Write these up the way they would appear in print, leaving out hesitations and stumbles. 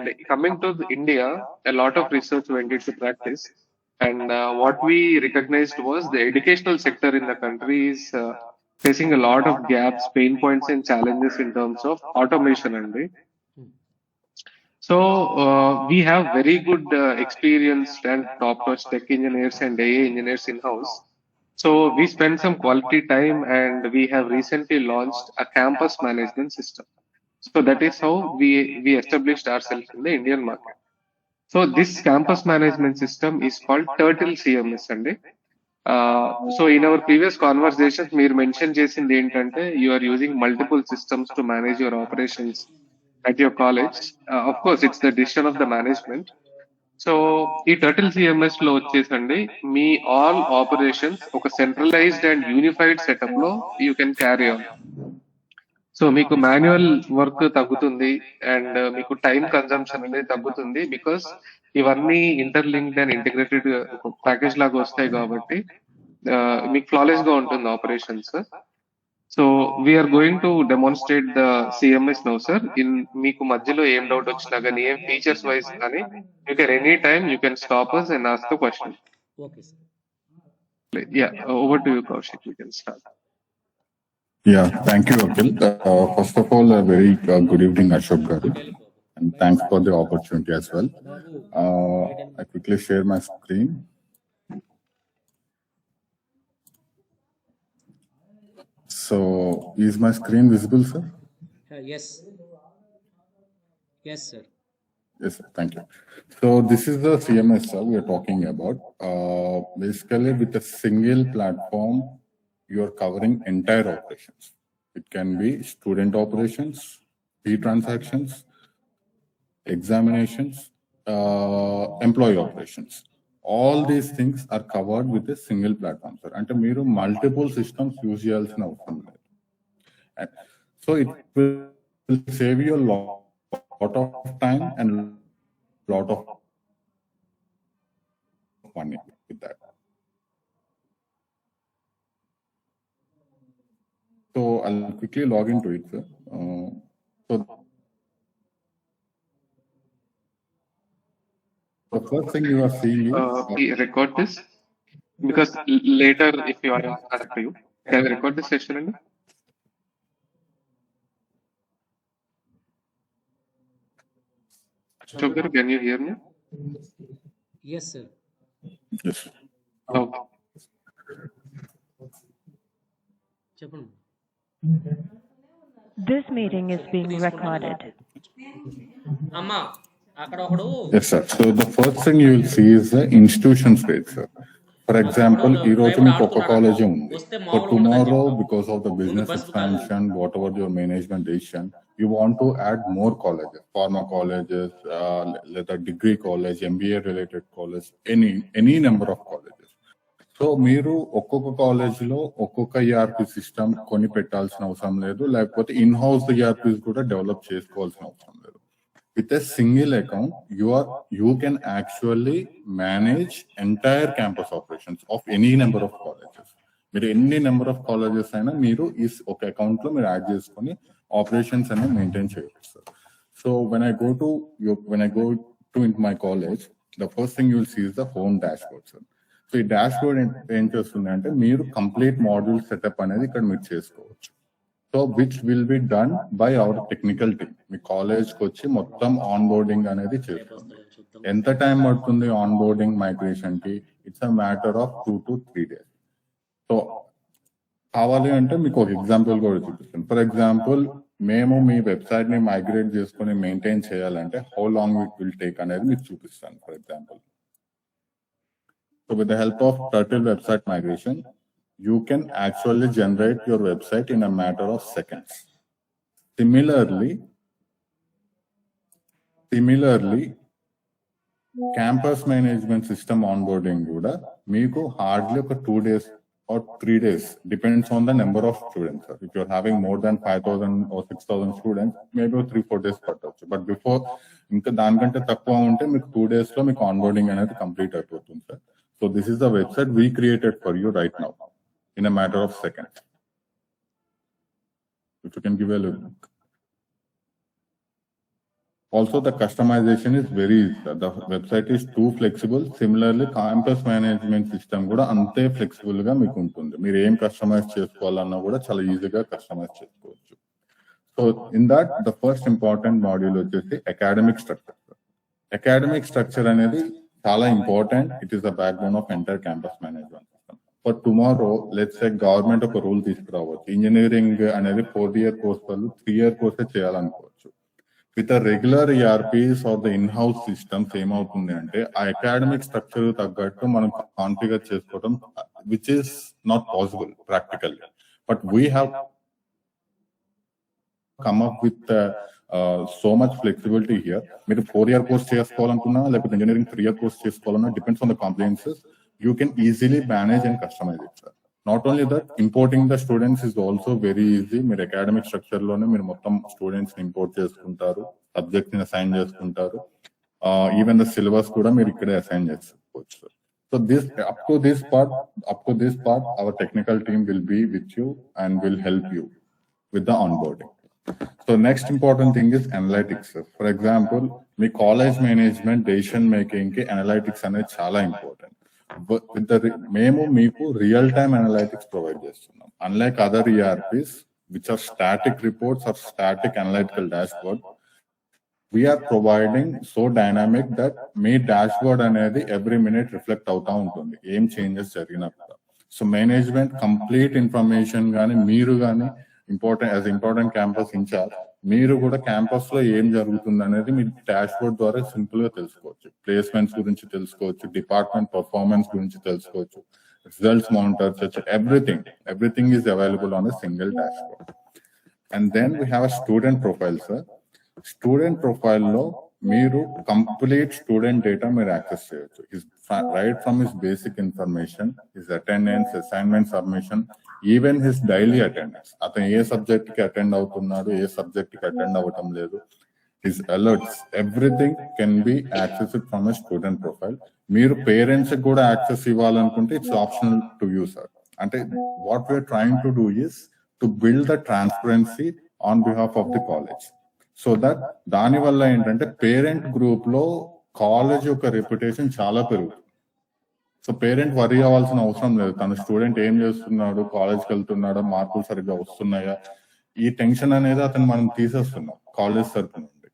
And coming to India, a lot of research went into practice. And what we recognized was the educational sector in the country is facing a lot of gaps, pain points, and challenges in terms of automation. And so we have very good experienced and top-notch tech engineers and AI engineers in-house. So we spent some quality time and we have recently launched a campus management system. So that is how we established ourselves in the Indian market. So this campus management system is called Turtle CMS అండి. So in our previous conversations మీరు mention చేసింది ఏంటంటే you are using multiple systems to manage your operations at your college. Of course it's the decision of the management. So ఈ turtle CMS లో వచ్చేసండి me all operations ఒక centralised and unified setup లో you can carry on. So మీకు manual work తగ్గుతుంది and మీకు time consumption అనేది తగ్గుతుంది బికాస్ ఇవన్నీ ఇంటర్లింక్డ్ అండ్ ఇంటిగ్రేటెడ్ ప్యాకేజ్ లాగా వస్తాయి కాబట్టి మీకు ఫ్లాలెస్ గా ఉంటుంది operations. So we're going to demonstrate the CMS now sir. In మీకు మధ్యలో ఏం డౌట్ వచ్చినా కానీ ఏం ఫీచర్స్ వైజ్ కానీ you can any time you can stop us and ask the question. Okay, sir. Yeah, over to you, Kaushik. We can start. Yeah, thank you, Akhil. First of all, a very good evening, Ashok Garu, and thanks for the opportunity as well. I quickly share my screen. So, is my screen visible, sir? Yes. Yes, sir. Yes, sir. Thank you. So, this is the CMS we are talking about. Basically, with a single platform, you are covering entire operations. It can be student operations, e-transactions, examinations, employee operations. All these things are covered with a single platform, sir. And మీరు multiple systems use చేయాల్సిన అవసరం లేదు. So it will save you a lot of time and lot of money with that. So I'll quickly log into it, sir. So the first thing you are seeing is we record this because later if you are asked to you, can we record this session? And Ashok, can you hear me? Yes, sir. yes. Okay. చెప్పండి. This meeting is being recorded. అమ్మా అక్కడ ఒకడు Yes, sir. So the first thing you will see is the institution page, sir. For example, ఈ రోజు మీకు ఒక college ఉంది. For tomorrow, because of the business expansion, whatever your management decision, you want to add more colleges, pharma colleges, లేదా degree college, MBA related college, any number of colleges. So మీరు ఒక్కొక్క college లో ఒక్కొక్క ERP system కొని పెట్టాల్సిన అవసరం లేదు, లేకపోతే ఇన్ హౌస్ ఈఆర్పీస్ కూడా డెవలప్ చేసుకోవాల్సిన అవసరం లేదు. With a single account, you can actually manage entire campus operations of any number of colleges. మీరు ఎన్ని నెంబర్ ఆఫ్ కాలేజెస్ అయినా మీరు ఈ ఒక అకౌంట్ లో మీరు యాడ్ చేసుకొని ఆపరేషన్స్ అనేది మెయింటైన్ చేయవచ్చు. So when I go to into my college, the first thing you will see is the home dashboard, sir. So ఈ డాష్బోర్డ్ ఏం చేస్తుంది అంటే మీరు కంప్లీట్ మాడ్యూల్ సెటప్ అనేది ఇక్కడ మీరు చేసుకోవచ్చు. So which will be done by our technical team. మీ కాలేజ్కి వచ్చి మొత్తం ఆన్ బోర్డింగ్ అనేది చేస్తుంది. ఎంత టైం పడుతుంది ఆన్ బోర్డింగ్ మైగ్రేషన్ కి? It's a matter of 2 to 3 days. So కావాలి అంటే మీకు ఒక ఎగ్జాంపుల్ కూడా చూపిస్తాను. ఫర్ ఎగ్జాంపుల్, మేము మీ వెబ్సైట్ ని మైగ్రేట్ చేసుకుని మెయింటైన్ చేయాలంటే how long it will take అనేది మీకు చూపిస్తాను. For example, so with the help of Turtle website migration, you can actually generate your website in a matter of seconds. Similarly, campus management system onboarding kuda meeku hardly oka 2 days or 3 days, depends on the number of students. If you're having more than 5,000 or 6,000 students, maybe 3-4 days పట్టొచ్చు. But before ఇంకా దానికంటే తక్కువ ఉంటే మీకు 2 days లో మీకు onboarding అనేది complete అయిపోతుంది, sir. So this is the website we created for you right now in a matter of seconds. If you can give a look. Also, the customization is very easy. The website is too flexible. Similarly, campus management system కూడా అంతే flexible గా మీకు ఉంటుంది. మీరు ఏం customise చేసుకోవాలన్నా కూడా చాలా ఈజీగా కస్టమైజ్ చేసుకోవచ్చు. So in that the first important module వచ్చేసి అకాడమిక్ స్ట్రక్చర్. అకాడమిక్ స్ట్రక్చర్ అనేది చాలా important. It is the backbone of entire campus management system. For tomorrow let's say government ఒక రూల్ తీసుకురావచ్చు. ఇంజనీరింగ్ అనేది 4th year కోర్స్ వాళ్ళు 3 year కోర్సే చేయాలనుకోవచ్చు. With regular ERPs or the in house systems ఏమవుతుంది అంటే ఆ అకాడమిక్ స్ట్రక్చర్ తగ్గట్టు మనం కాన్ఫిగర్ చేసుకోవడం which is not possible practically. But we have come up with so much flexibility here. మీరు 4 year కోర్స్ చేసుకోవాలనుకున్నా లేకపోతే ఇంజనీరింగ్ 3 year కోర్స్ చేసుకోవాలన్నా depends on the compliances. You can easily manage and customise it sir. Not only that, importing the students is also very easy. మీరు academic structure లోనే మీరు మొత్తం students ని import చేసుకుంటారు, subject ని అసైన్ చేసుకుంటారు. Even the syllabus కూడా మీరు ఇక్కడే అసైన్ చేసుకోవచ్చు. So this up to this part our technical team will be with you and will help you with the onboarding. So next important thing is analytics. For example మీ college management decision making కి analytics అనేది చాలా important. మేము మీకు real time analytics provide చేస్తున్నాం. Unlike other ERPs which are static reports are static analytical dashboard, we're providing so dynamic that మీ dashboard అనేది every minute reflect అవుతా ఉంటుంది ఏం చేంజెస్ జరిగినప్పుడు. సో మేనేజ్మెంట్ కంప్లీట్ ఇన్ఫర్మేషన్ కానీ మీరు కానీ ఇంపార్టెంట్ క్యాంపస్ ఇన్ఛార్జ్ మీరు కూడా క్యాంపస్ లో ఏం జరుగుతుంది అనేది మీ డాష్బోర్డ్ ద్వారా సింపుల్ గా తెలుసుకోవచ్చు. ప్లేస్మెంట్స్ గురించి తెలుసుకోవచ్చు, డిపార్ట్మెంట్ పర్ఫార్మెన్స్ గురించి తెలుసుకోవచ్చు, రిజల్ట్స్ మానిటర్ చేయొచ్చు. Everything is available on a single dashboard. And then we have a student profile sir. Student profile లో మీరు కంప్లీట్ స్టూడెంట్ డేటా మీరు యాక్సెస్ చేయొచ్చు. Right from his basic information, his attendance, assignment submission, even his daily attendance. అతను ఏ subject కి attend అవుతున్నాడు, ఏ subject కి attend అవ్వటం లేదు, his alerts, everything can be accessed from a student profile. మీరు పేరెంట్స్ కి కూడా యాక్సెస్ ఇవ్వాలనుకుంటే it's optional to you sir. అంటే what we're trying to do is to build the transparency on behalf of the college. So that దాని వల్ల ఏంటంటే parent group లో college యొక్క రెప్యుటేషన్ చాలా పెరుగుతుంది. సో పేరెంట్ వరీ అవ్వాల్సిన అవసరం లేదు. తన స్టూడెంట్ ఏం చేస్తున్నాడు, కాలేజ్కి వెళ్తున్నాడా, మార్కులు సరిగ్గా వస్తున్నాయా, ఈ టెన్షన్ అనేది అతను మనం తీసేస్తున్నాం కాలేజ్ తరఫు నుండి.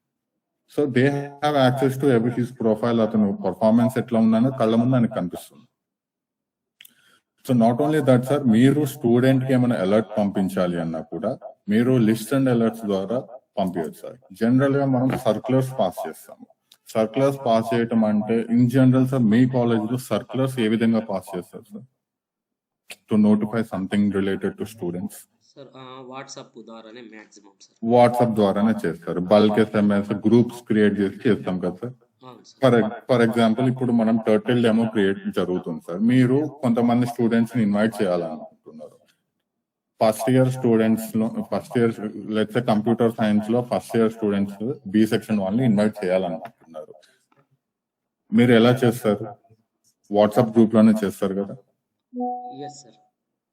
So they have access to every his profile. అతను పర్ఫార్మెన్స్ ఎట్లా ఉందనో కళ్ళ ముందు ఆయనకు కనిపిస్తుంది. So not only that sir, మీరు స్టూడెంట్ కి ఏమైనా అలర్ట్ పంపించాలి అన్నా కూడా మీరు లిస్ట్ అండ్ అలర్ట్స్ ద్వారా పంపించచ్చు సార్. జనరల్ గా మనం సర్క్యులర్స్ పాస్ చేస్తాము. సర్క్యులర్స్ పాస్ చేయటం అంటే in general sir me college లో సర్క్యులర్స్ ఏ విధంగా పాస్ చేస్తారు sir to notify something related to students? WhatsApp ద్వారానే చేస్తారు. బల్క్ SMS గ్రూప్స్ క్రియేట్ చేసి చేస్తాం కదా సార్. ఫర్ ఎగ్జాంపుల్ ఇప్పుడు మనం టర్టిల్ డెమో క్రియేట్ జరుగుతుంది సార్. మీరు కొంతమంది స్టూడెంట్స్ ని ఇన్వైట్ చేయాలనుకుంటున్నారు. ఫస్ట్ ఇయర్ స్టూడెంట్స్ లో లెట్స్ కంప్యూటర్ సైన్స్ లో first year students B section వాళ్ళని ఇన్వైట్ చేయాలనుకుంటున్నారు. మీరు ఎలా చేస్తారు? వాట్సాప్ గ్రూప్ లోనే చేస్తారు కదా.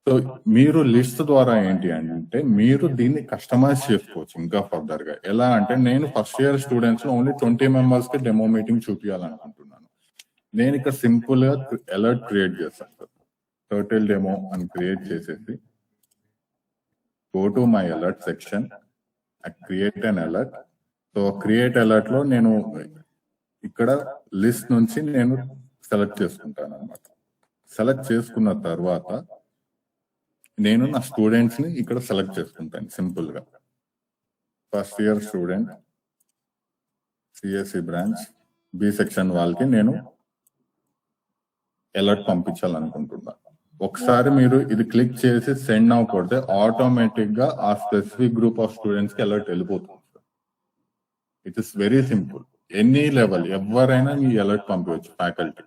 సో మీరు లిస్ట్ ద్వారా ఏంటి అంటే మీరు దీన్ని కస్టమైజ్ చేసుకోవచ్చు ఇంకా ఫర్దర్ గా. ఎలా అంటే నేను ఫస్ట్ ఇయర్ స్టూడెంట్స్ లో ఓన్లీ 20 members కి డెమో మీటింగ్ చూపించాలనుకుంటున్నాను. నేను ఇక్కడ సింపుల్ గా అలర్ట్ క్రియేట్ చేస్తాను సార్. టర్టిల్ డెమో అని క్రియేట్ చేసేసి go to my alert section, I create an alert. So create alert లో నేను ఇక్కడ లిస్ట్ నుంచి నేను సెలెక్ట్ చేసుకుంటాను అన్నమాట. సెలెక్ట్ చేసుకున్న తర్వాత నేను నా స్టూడెంట్స్ ని ఇక్కడ సెలెక్ట్ చేసుకుంటాను సింపుల్ గా. First year student CSE branch B section వాళ్ళకి నేను అలర్ట్ పంపించాలనుకుంటున్నాను. ఒకసారి మీరు ఇది క్లిక్ చేసి సెండ్ నౌ కొడితే ఆటోమేటిక్ గా ఆ స్పెసిఫిక్ గ్రూప్ ఆఫ్ స్టూడెంట్స్ కి అలర్ట్ వెళ్ళిపోతుంది. It is very simple. Any level ఎవరైనా మీ అలర్ట్ పంపించవచ్చు faculty.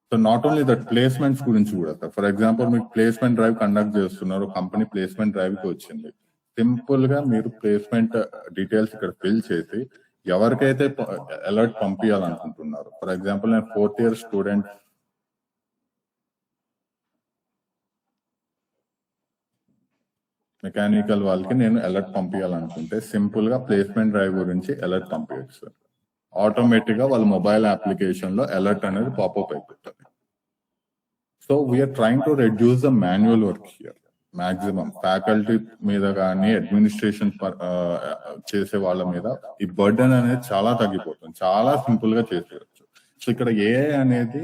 So not only that, placements గురించి కూడా సార్. ఫర్ ఎగ్జాంపుల్ మీకు ప్లేస్మెంట్ డ్రైవ్ కండక్ట్ చేస్తున్నారు, కంపెనీ ప్లేస్మెంట్ డ్రైవ్ కి వచ్చింది. సింపుల్ గా మీరు ప్లేస్మెంట్ డీటెయిల్స్ ఇక్కడ ఫిల్ చేసి ఎవరికైతే అలర్ట్ పంపించాలనుకుంటున్నారు, ఫర్ ఎగ్జాంపుల్ నేను 4th year స్టూడెంట్ మెకానికల్ వాళ్ళకి నేను అలర్ట్ పంపించాలనుకుంటే సింపుల్ గా ప్లేస్మెంట్ డ్రైవ్ గురించి అలర్ట్ పంపించచ్చు సార్. ఆటోమేటిక్ గా వాళ్ళ మొబైల్ అప్లికేషన్ లో అలర్ట్ అనేది పాపప్ అయిపోతుంది. So we're trying to reduce the manual work here maximum. Faculty మీద కానీ అడ్మినిస్ట్రేషన్ చేసే వాళ్ళ మీద ఈ బర్డెన్ అనేది చాలా తగ్గిపోతుంది, చాలా సింపుల్ గా చేసేయచ్చు. సో ఇక్కడ ఏఐ అనేది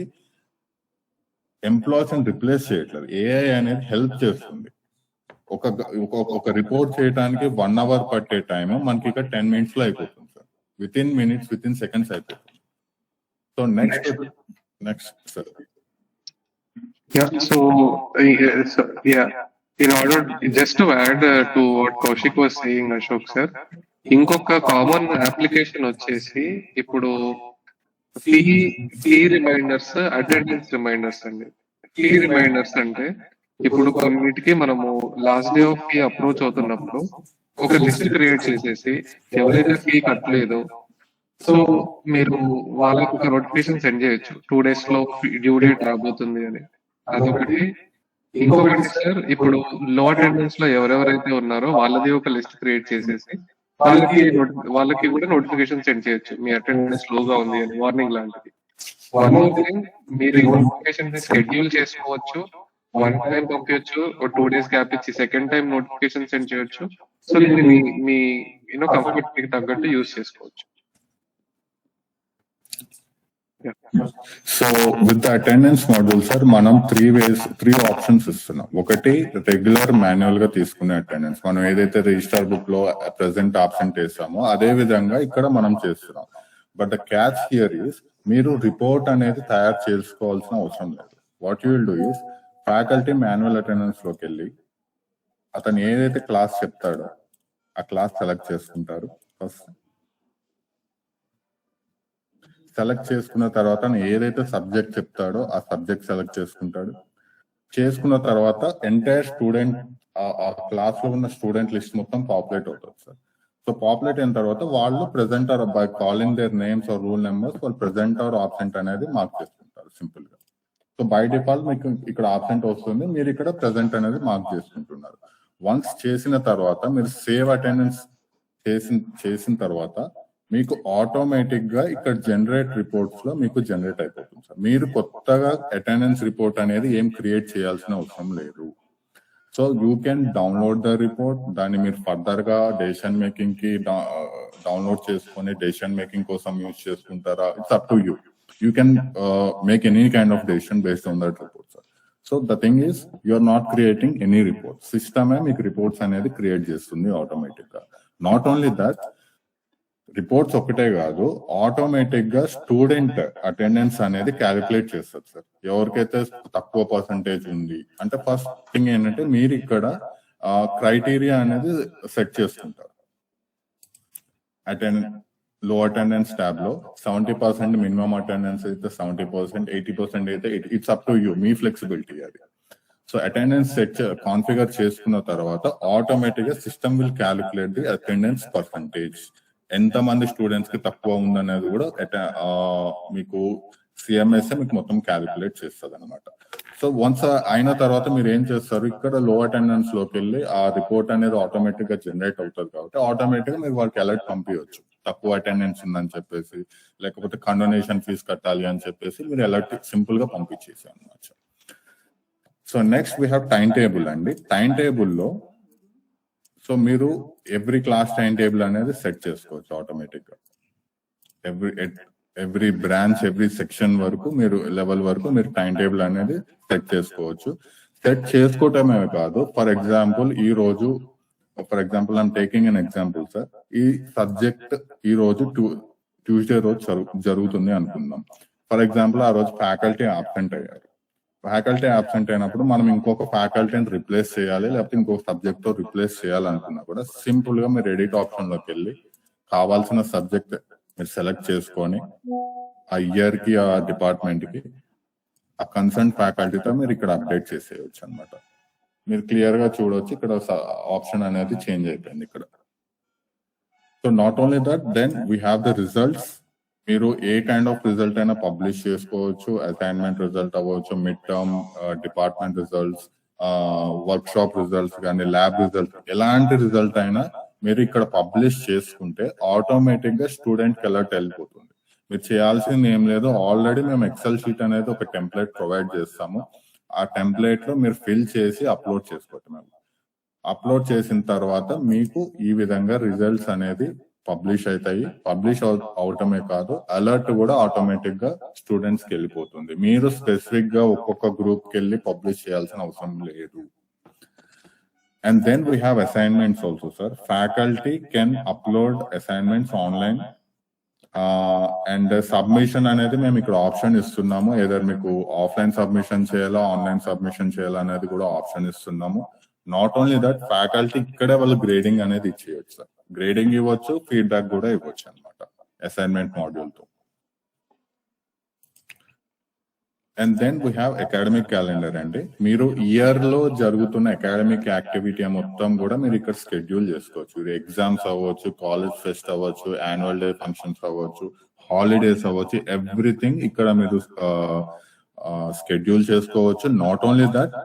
ఎంప్లాయీస్ ని రిప్లేస్ చేయట్లేదు, ఏఐ అనేది హెల్ప్ చేస్తుంది. ఒక రిపోర్ట్ చేయడానికి 1 hour పట్టే టైం మనకి ఇక్కడ 10 minutes లో అయిపోతుంది సార్. విత్ ఇన్ సెకండ్స్ అయిపోతుంది. So next sir. In order, just to add to what Kaushik was saying, Ashok sir, ఇంకొక కామన్ అప్లికేషన్ వచ్చేసి ఇప్పుడు ఫ్లీ రిమైండర్స్, అటెండెన్స్ రిమైండర్స్ అండి. ఫ్లీ రిమైండర్స్ అంటే ఇప్పుడు కొన్నిటికి మనము last day of fee approach అవుతున్నప్పుడు ఒక లిస్ట్ క్రియేట్ చేసేసి ఎవరైతే ఫీ కట్టలేదో సో మీరు వాళ్ళకు ఒక నోటిఫికేషన్ సెండ్ చేయొచ్చు 2 days లో డ్యూ డేట్ రాబోతుంది అని. అదొకటి. ఇంకొకటి సార్, ఇప్పుడు లో అటెండెన్స్ లో ఎవరెవరైతే ఉన్నారో వాళ్ళది ఒక లిస్ట్ క్రియేట్ చేసేసి వాళ్ళకి కూడా నోటిఫికేషన్ సెండ్ చేయొచ్చు మీ అటెండెన్స్ లోగా ఉంది అని, వార్నింగ్ లాంటిది. వన్ మోర్ థింగ్, మీరు ఈ నోటిఫికేషన్ షెడ్యూల్ చేసుకోవచ్చు, 1 time పంపించచ్చు, 2 days గ్యాప్ ఇచ్చి సెకండ్ టైం నోటిఫికేషన్ సెండ్ చేయొచ్చు. సో దీన్ని మీ కంఫర్ట్ కి తగ్గట్టు యూజ్ చేసుకోవచ్చు. So with the attendance module sir మనం 3 ఆప్షన్స్ ఇస్తున్నాం. ఒకటి రెగ్యులర్ మాన్యువల్ గా తీసుకునే అటెండెన్స్, మనం ఏదైతే రిజిస్టర్ బుక్ లో ప్రెసెంట్ ఆబ్సెంట్ వేసామో అదే విధంగా ఇక్కడ మనం చేస్తున్నాం. But the catch here is మీరు రిపోర్ట్ అనేది తయారు చేసుకోవాల్సిన అవసరం లేదు. What you will do is faculty manual attendance లోకి వెళ్ళి అతను ఏదైతే క్లాస్ చెప్తాడో ఆ క్లాస్ సెలెక్ట్ చేసుకుంటారు. ఫస్ట్ సెలెక్ట్ చేసుకున్న తర్వాత ఏదైతే సబ్జెక్ట్ చెప్తాడో ఆ సబ్జెక్ట్ సెలెక్ట్ చేసుకుంటాడు. చేసుకున్న తర్వాత ఎంటైర్ స్టూడెంట్ ఆ క్లాస్ లో ఉన్న స్టూడెంట్ లిస్ట్ మొత్తం పాపులేట్ అవుతుంది సార్. సో పాపులేట్ అయిన తర్వాత వాళ్ళు present or by calling their names or roll numbers వాళ్ళు ప్రెసెంట్ ఆర్ ఆబ్సెంట్ అనేది మార్క్ చేసుకుంటారు సింపుల్ గా. సో బై డిఫాల్ట్ మీకు ఇక్కడ ఆబ్సెంట్ వస్తుంది, మీరు ఇక్కడ ప్రెసెంట్ అనేది మార్క్ చేసుకుంటున్నారు. వన్స్ చేసిన తర్వాత మీరు సేవ్ అటెండెన్స్ చేసిన తర్వాత మీకు ఆటోమేటిక్ గా ఇక్కడ జనరేట్ రిపోర్ట్స్ లో మీకు జనరేట్ అయిపోతుంది సార్. మీరు కొత్తగా అటెండెన్స్ రిపోర్ట్ అనేది ఏం క్రియేట్ చేయాల్సిన అవసరం లేదు. So you can download the report, దాన్ని మీరు ఫర్దర్ గా డెసిషన్ మేకింగ్ కి డౌన్లోడ్ చేసుకొని డెసిషన్ మేకింగ్ కోసం యూజ్ చేసుకుంటారా, it's up to you. You can make any kind of decision based on that report sir. So the thing is you are not creating any report, సిస్టమే మీకు reports అనేది create చేస్తుంది automatic గా. Not only that, reports ఒకటే కాదు, automatic గా student attendance అనేది calculate చేస్తారు సార్. ఎవరికైతే తక్కువ పర్సంటేజ్ ఉంది అంటే ఫస్ట్ థింగ్ ఏంటంటే మీరు ఇక్కడ క్రైటీరియా అనేది సెట్ చేసుకుంటారు. లో అటెండెన్స్ ట్యాబ్ లో 70% మినిమం అటెండెన్స్ అయితే 70%, 80% అయితే it's up to you, me flexibility అది. సో అటెండెన్స్ సెట్ కాన్ఫిగర్ చేసుకున్న తర్వాత ఆటోమేటిక్ గా system will calculate the attendance percentage. ఎంత మంది స్టూడెంట్స్ కి తక్కువ ఉందనేది కూడా మీకు సిఎంఎస్ మీకు మొత్తం క్యాలిక్యులేట్ చేస్తుంది అనమాట. సో వన్స్ అయిన తర్వాత మీరు ఏం చేస్తారు, ఇక్కడ లో అటెండెన్స్ లోకి వెళ్ళి ఆ రిపోర్ట్ అనేది ఆటోమేటిక్ గా జనరేట్ అవుతుంది కాబట్టి ఆటోమేటిక్ గా మీరు వాళ్ళకి అలర్ట్ పంపించవచ్చు తక్కువ అటెండెన్స్ ఉందని చెప్పేసి, లేకపోతే కండోనేషన్ ఫీజు కట్టాలి అని చెప్పేసి మీరు అలర్ట్ సింపుల్ గా పంపించేసి అనమాట. So next we have time table అండి. టైం టేబుల్లో సో మీరు ఎవ్రీ క్లాస్ టైం టేబుల్ అనేది సెట్ చేసుకోవచ్చు ఆటోమేటిక్ గా. ఎవ్రీ బ్రాంచ్ ఎవ్రీ సెక్షన్ వరకు మీరు లెవెల్ వరకు మీరు టైం టేబుల్ అనేది సెట్ చేసుకోవచ్చు. సెట్ చేసుకోవటమే కాదు, for example I'm taking an example sir. ఈ సబ్జెక్ట్ ఈ రోజు ట్యూస్డే రోజు జరుగుతుంది అనుకుందాం. ఫర్ ఎగ్జాంపుల్ ఆ రోజు ఫ్యాకల్టీ ఆబ్సెంట్ అయ్యారు. ఫ్యాకల్టీ ఆబ్సెంట్ అయినప్పుడు మనం ఇంకొక ఫ్యాకల్టీని రిప్లేస్ చేయాలి, లేకపోతే ఇంకొక సబ్జెక్ట్ తో రిప్లేస్ చేయాలనుకున్నా కూడా సింపుల్ గా మీరు ఎడిట్ ఆప్షన్ లోకి వెళ్ళి కావాల్సిన సబ్జెక్ట్ మీరు సెలెక్ట్ చేసుకొని ఆ ఇయర్ కి ఆ డిపార్ట్మెంట్ కి ఆ కన్సర్న్ ఫ్యాకల్టీతో మీరు ఇక్కడ అప్డేట్ చేసేయచ్చు అనమాట. మీరు క్లియర్ గా చూడవచ్చు ఇక్కడ ఆప్షన్ అనేది చేంజ్ అయిపోయింది ఇక్కడ. So not only that, then we have the results. మీరు ఏ కైండ్ ఆఫ్ రిజల్ట్ అయినా పబ్లిష్ చేసుకోవచ్చు. అసైన్మెంట్ రిజల్ట్ అవ్వచ్చు, mid term, department results, workshop results కానీ ల్యాబ్ రిజల్ట్స్ ఎలాంటి రిజల్ట్ అయినా మీరు ఇక్కడ పబ్లిష్ చేసుకుంటే ఆటోమేటిక్ గా స్టూడెంట్ కి అలర్ట్ వెళ్ళిపోతుంది. మీరు చేయాల్సింది ఏం లేదు, ఆల్రెడీ మేము ఎక్సెల్ షీట్ అనేది ఒక టెంప్లెట్ ప్రొవైడ్ చేస్తాము. ఆ టెంప్లెట్ లో మీరు ఫిల్ చేసి అప్లోడ్ చేసుకోవటం. అప్లోడ్ చేసిన తర్వాత మీకు ఈ విధంగా రిజల్ట్స్ అనేది పబ్లిష్ అవుతాయి. పబ్లిష్ అవటమే కాదు, అలర్ట్ కూడా ఆటోమేటిక్ గా స్టూడెంట్స్ కి వెళ్ళిపోతుంది. మీరు స్పెసిఫిక్ గా ఒక్కొక్క గ్రూప్ కి వెళ్ళి పబ్లిష్ చేయాల్సిన అవసరం లేదు. And then we have assignments also, sir. Faculty can upload assignments online. And submission అనేది మేము ఇక్కడ ఆప్షన్ ఇస్తున్నాము. ఏదైనా మీకు ఆఫ్లైన్ సబ్మిషన్ చేయాలా ఆన్లైన్ సబ్మిషన్ చేయాలా అనేది కూడా ఆప్షన్ ఇస్తున్నాము. నాట్ ఓన్లీ దట్, ఫ్యాకల్టీ ఇక్కడే వాళ్ళు గ్రేడింగ్ అనేది ఇచ్చేయచ్చు సార్. గ్రేడింగ్ ఇవ్వచ్చు, ఫీడ్బ్యాక్ కూడా ఇవ్వచ్చు అనమాట అసైన్మెంట్ మాడ్యూల్ తో. And then we have academic calendar అండి. మీరు ఇయర్ లో జరుగుతున్న అకాడమిక్ యాక్టివిటీ మొత్తం కూడా మీరు ఇక్కడ షెడ్యూల్ చేసుకోవచ్చు. ఇది ఎగ్జామ్స్ అవ్వచ్చు, కాలేజ్ ఫెస్ట్ అవ్వచ్చు, యాన్యువల్ డే ఫంక్షన్స్ అవ్వచ్చు, హాలిడేస్ అవ్వచ్చు, ఎవ్రీథింగ్ ఇక్కడ మీరు షెడ్యూల్ చేసుకోవచ్చు. నాట్ ఓన్లీ దట్,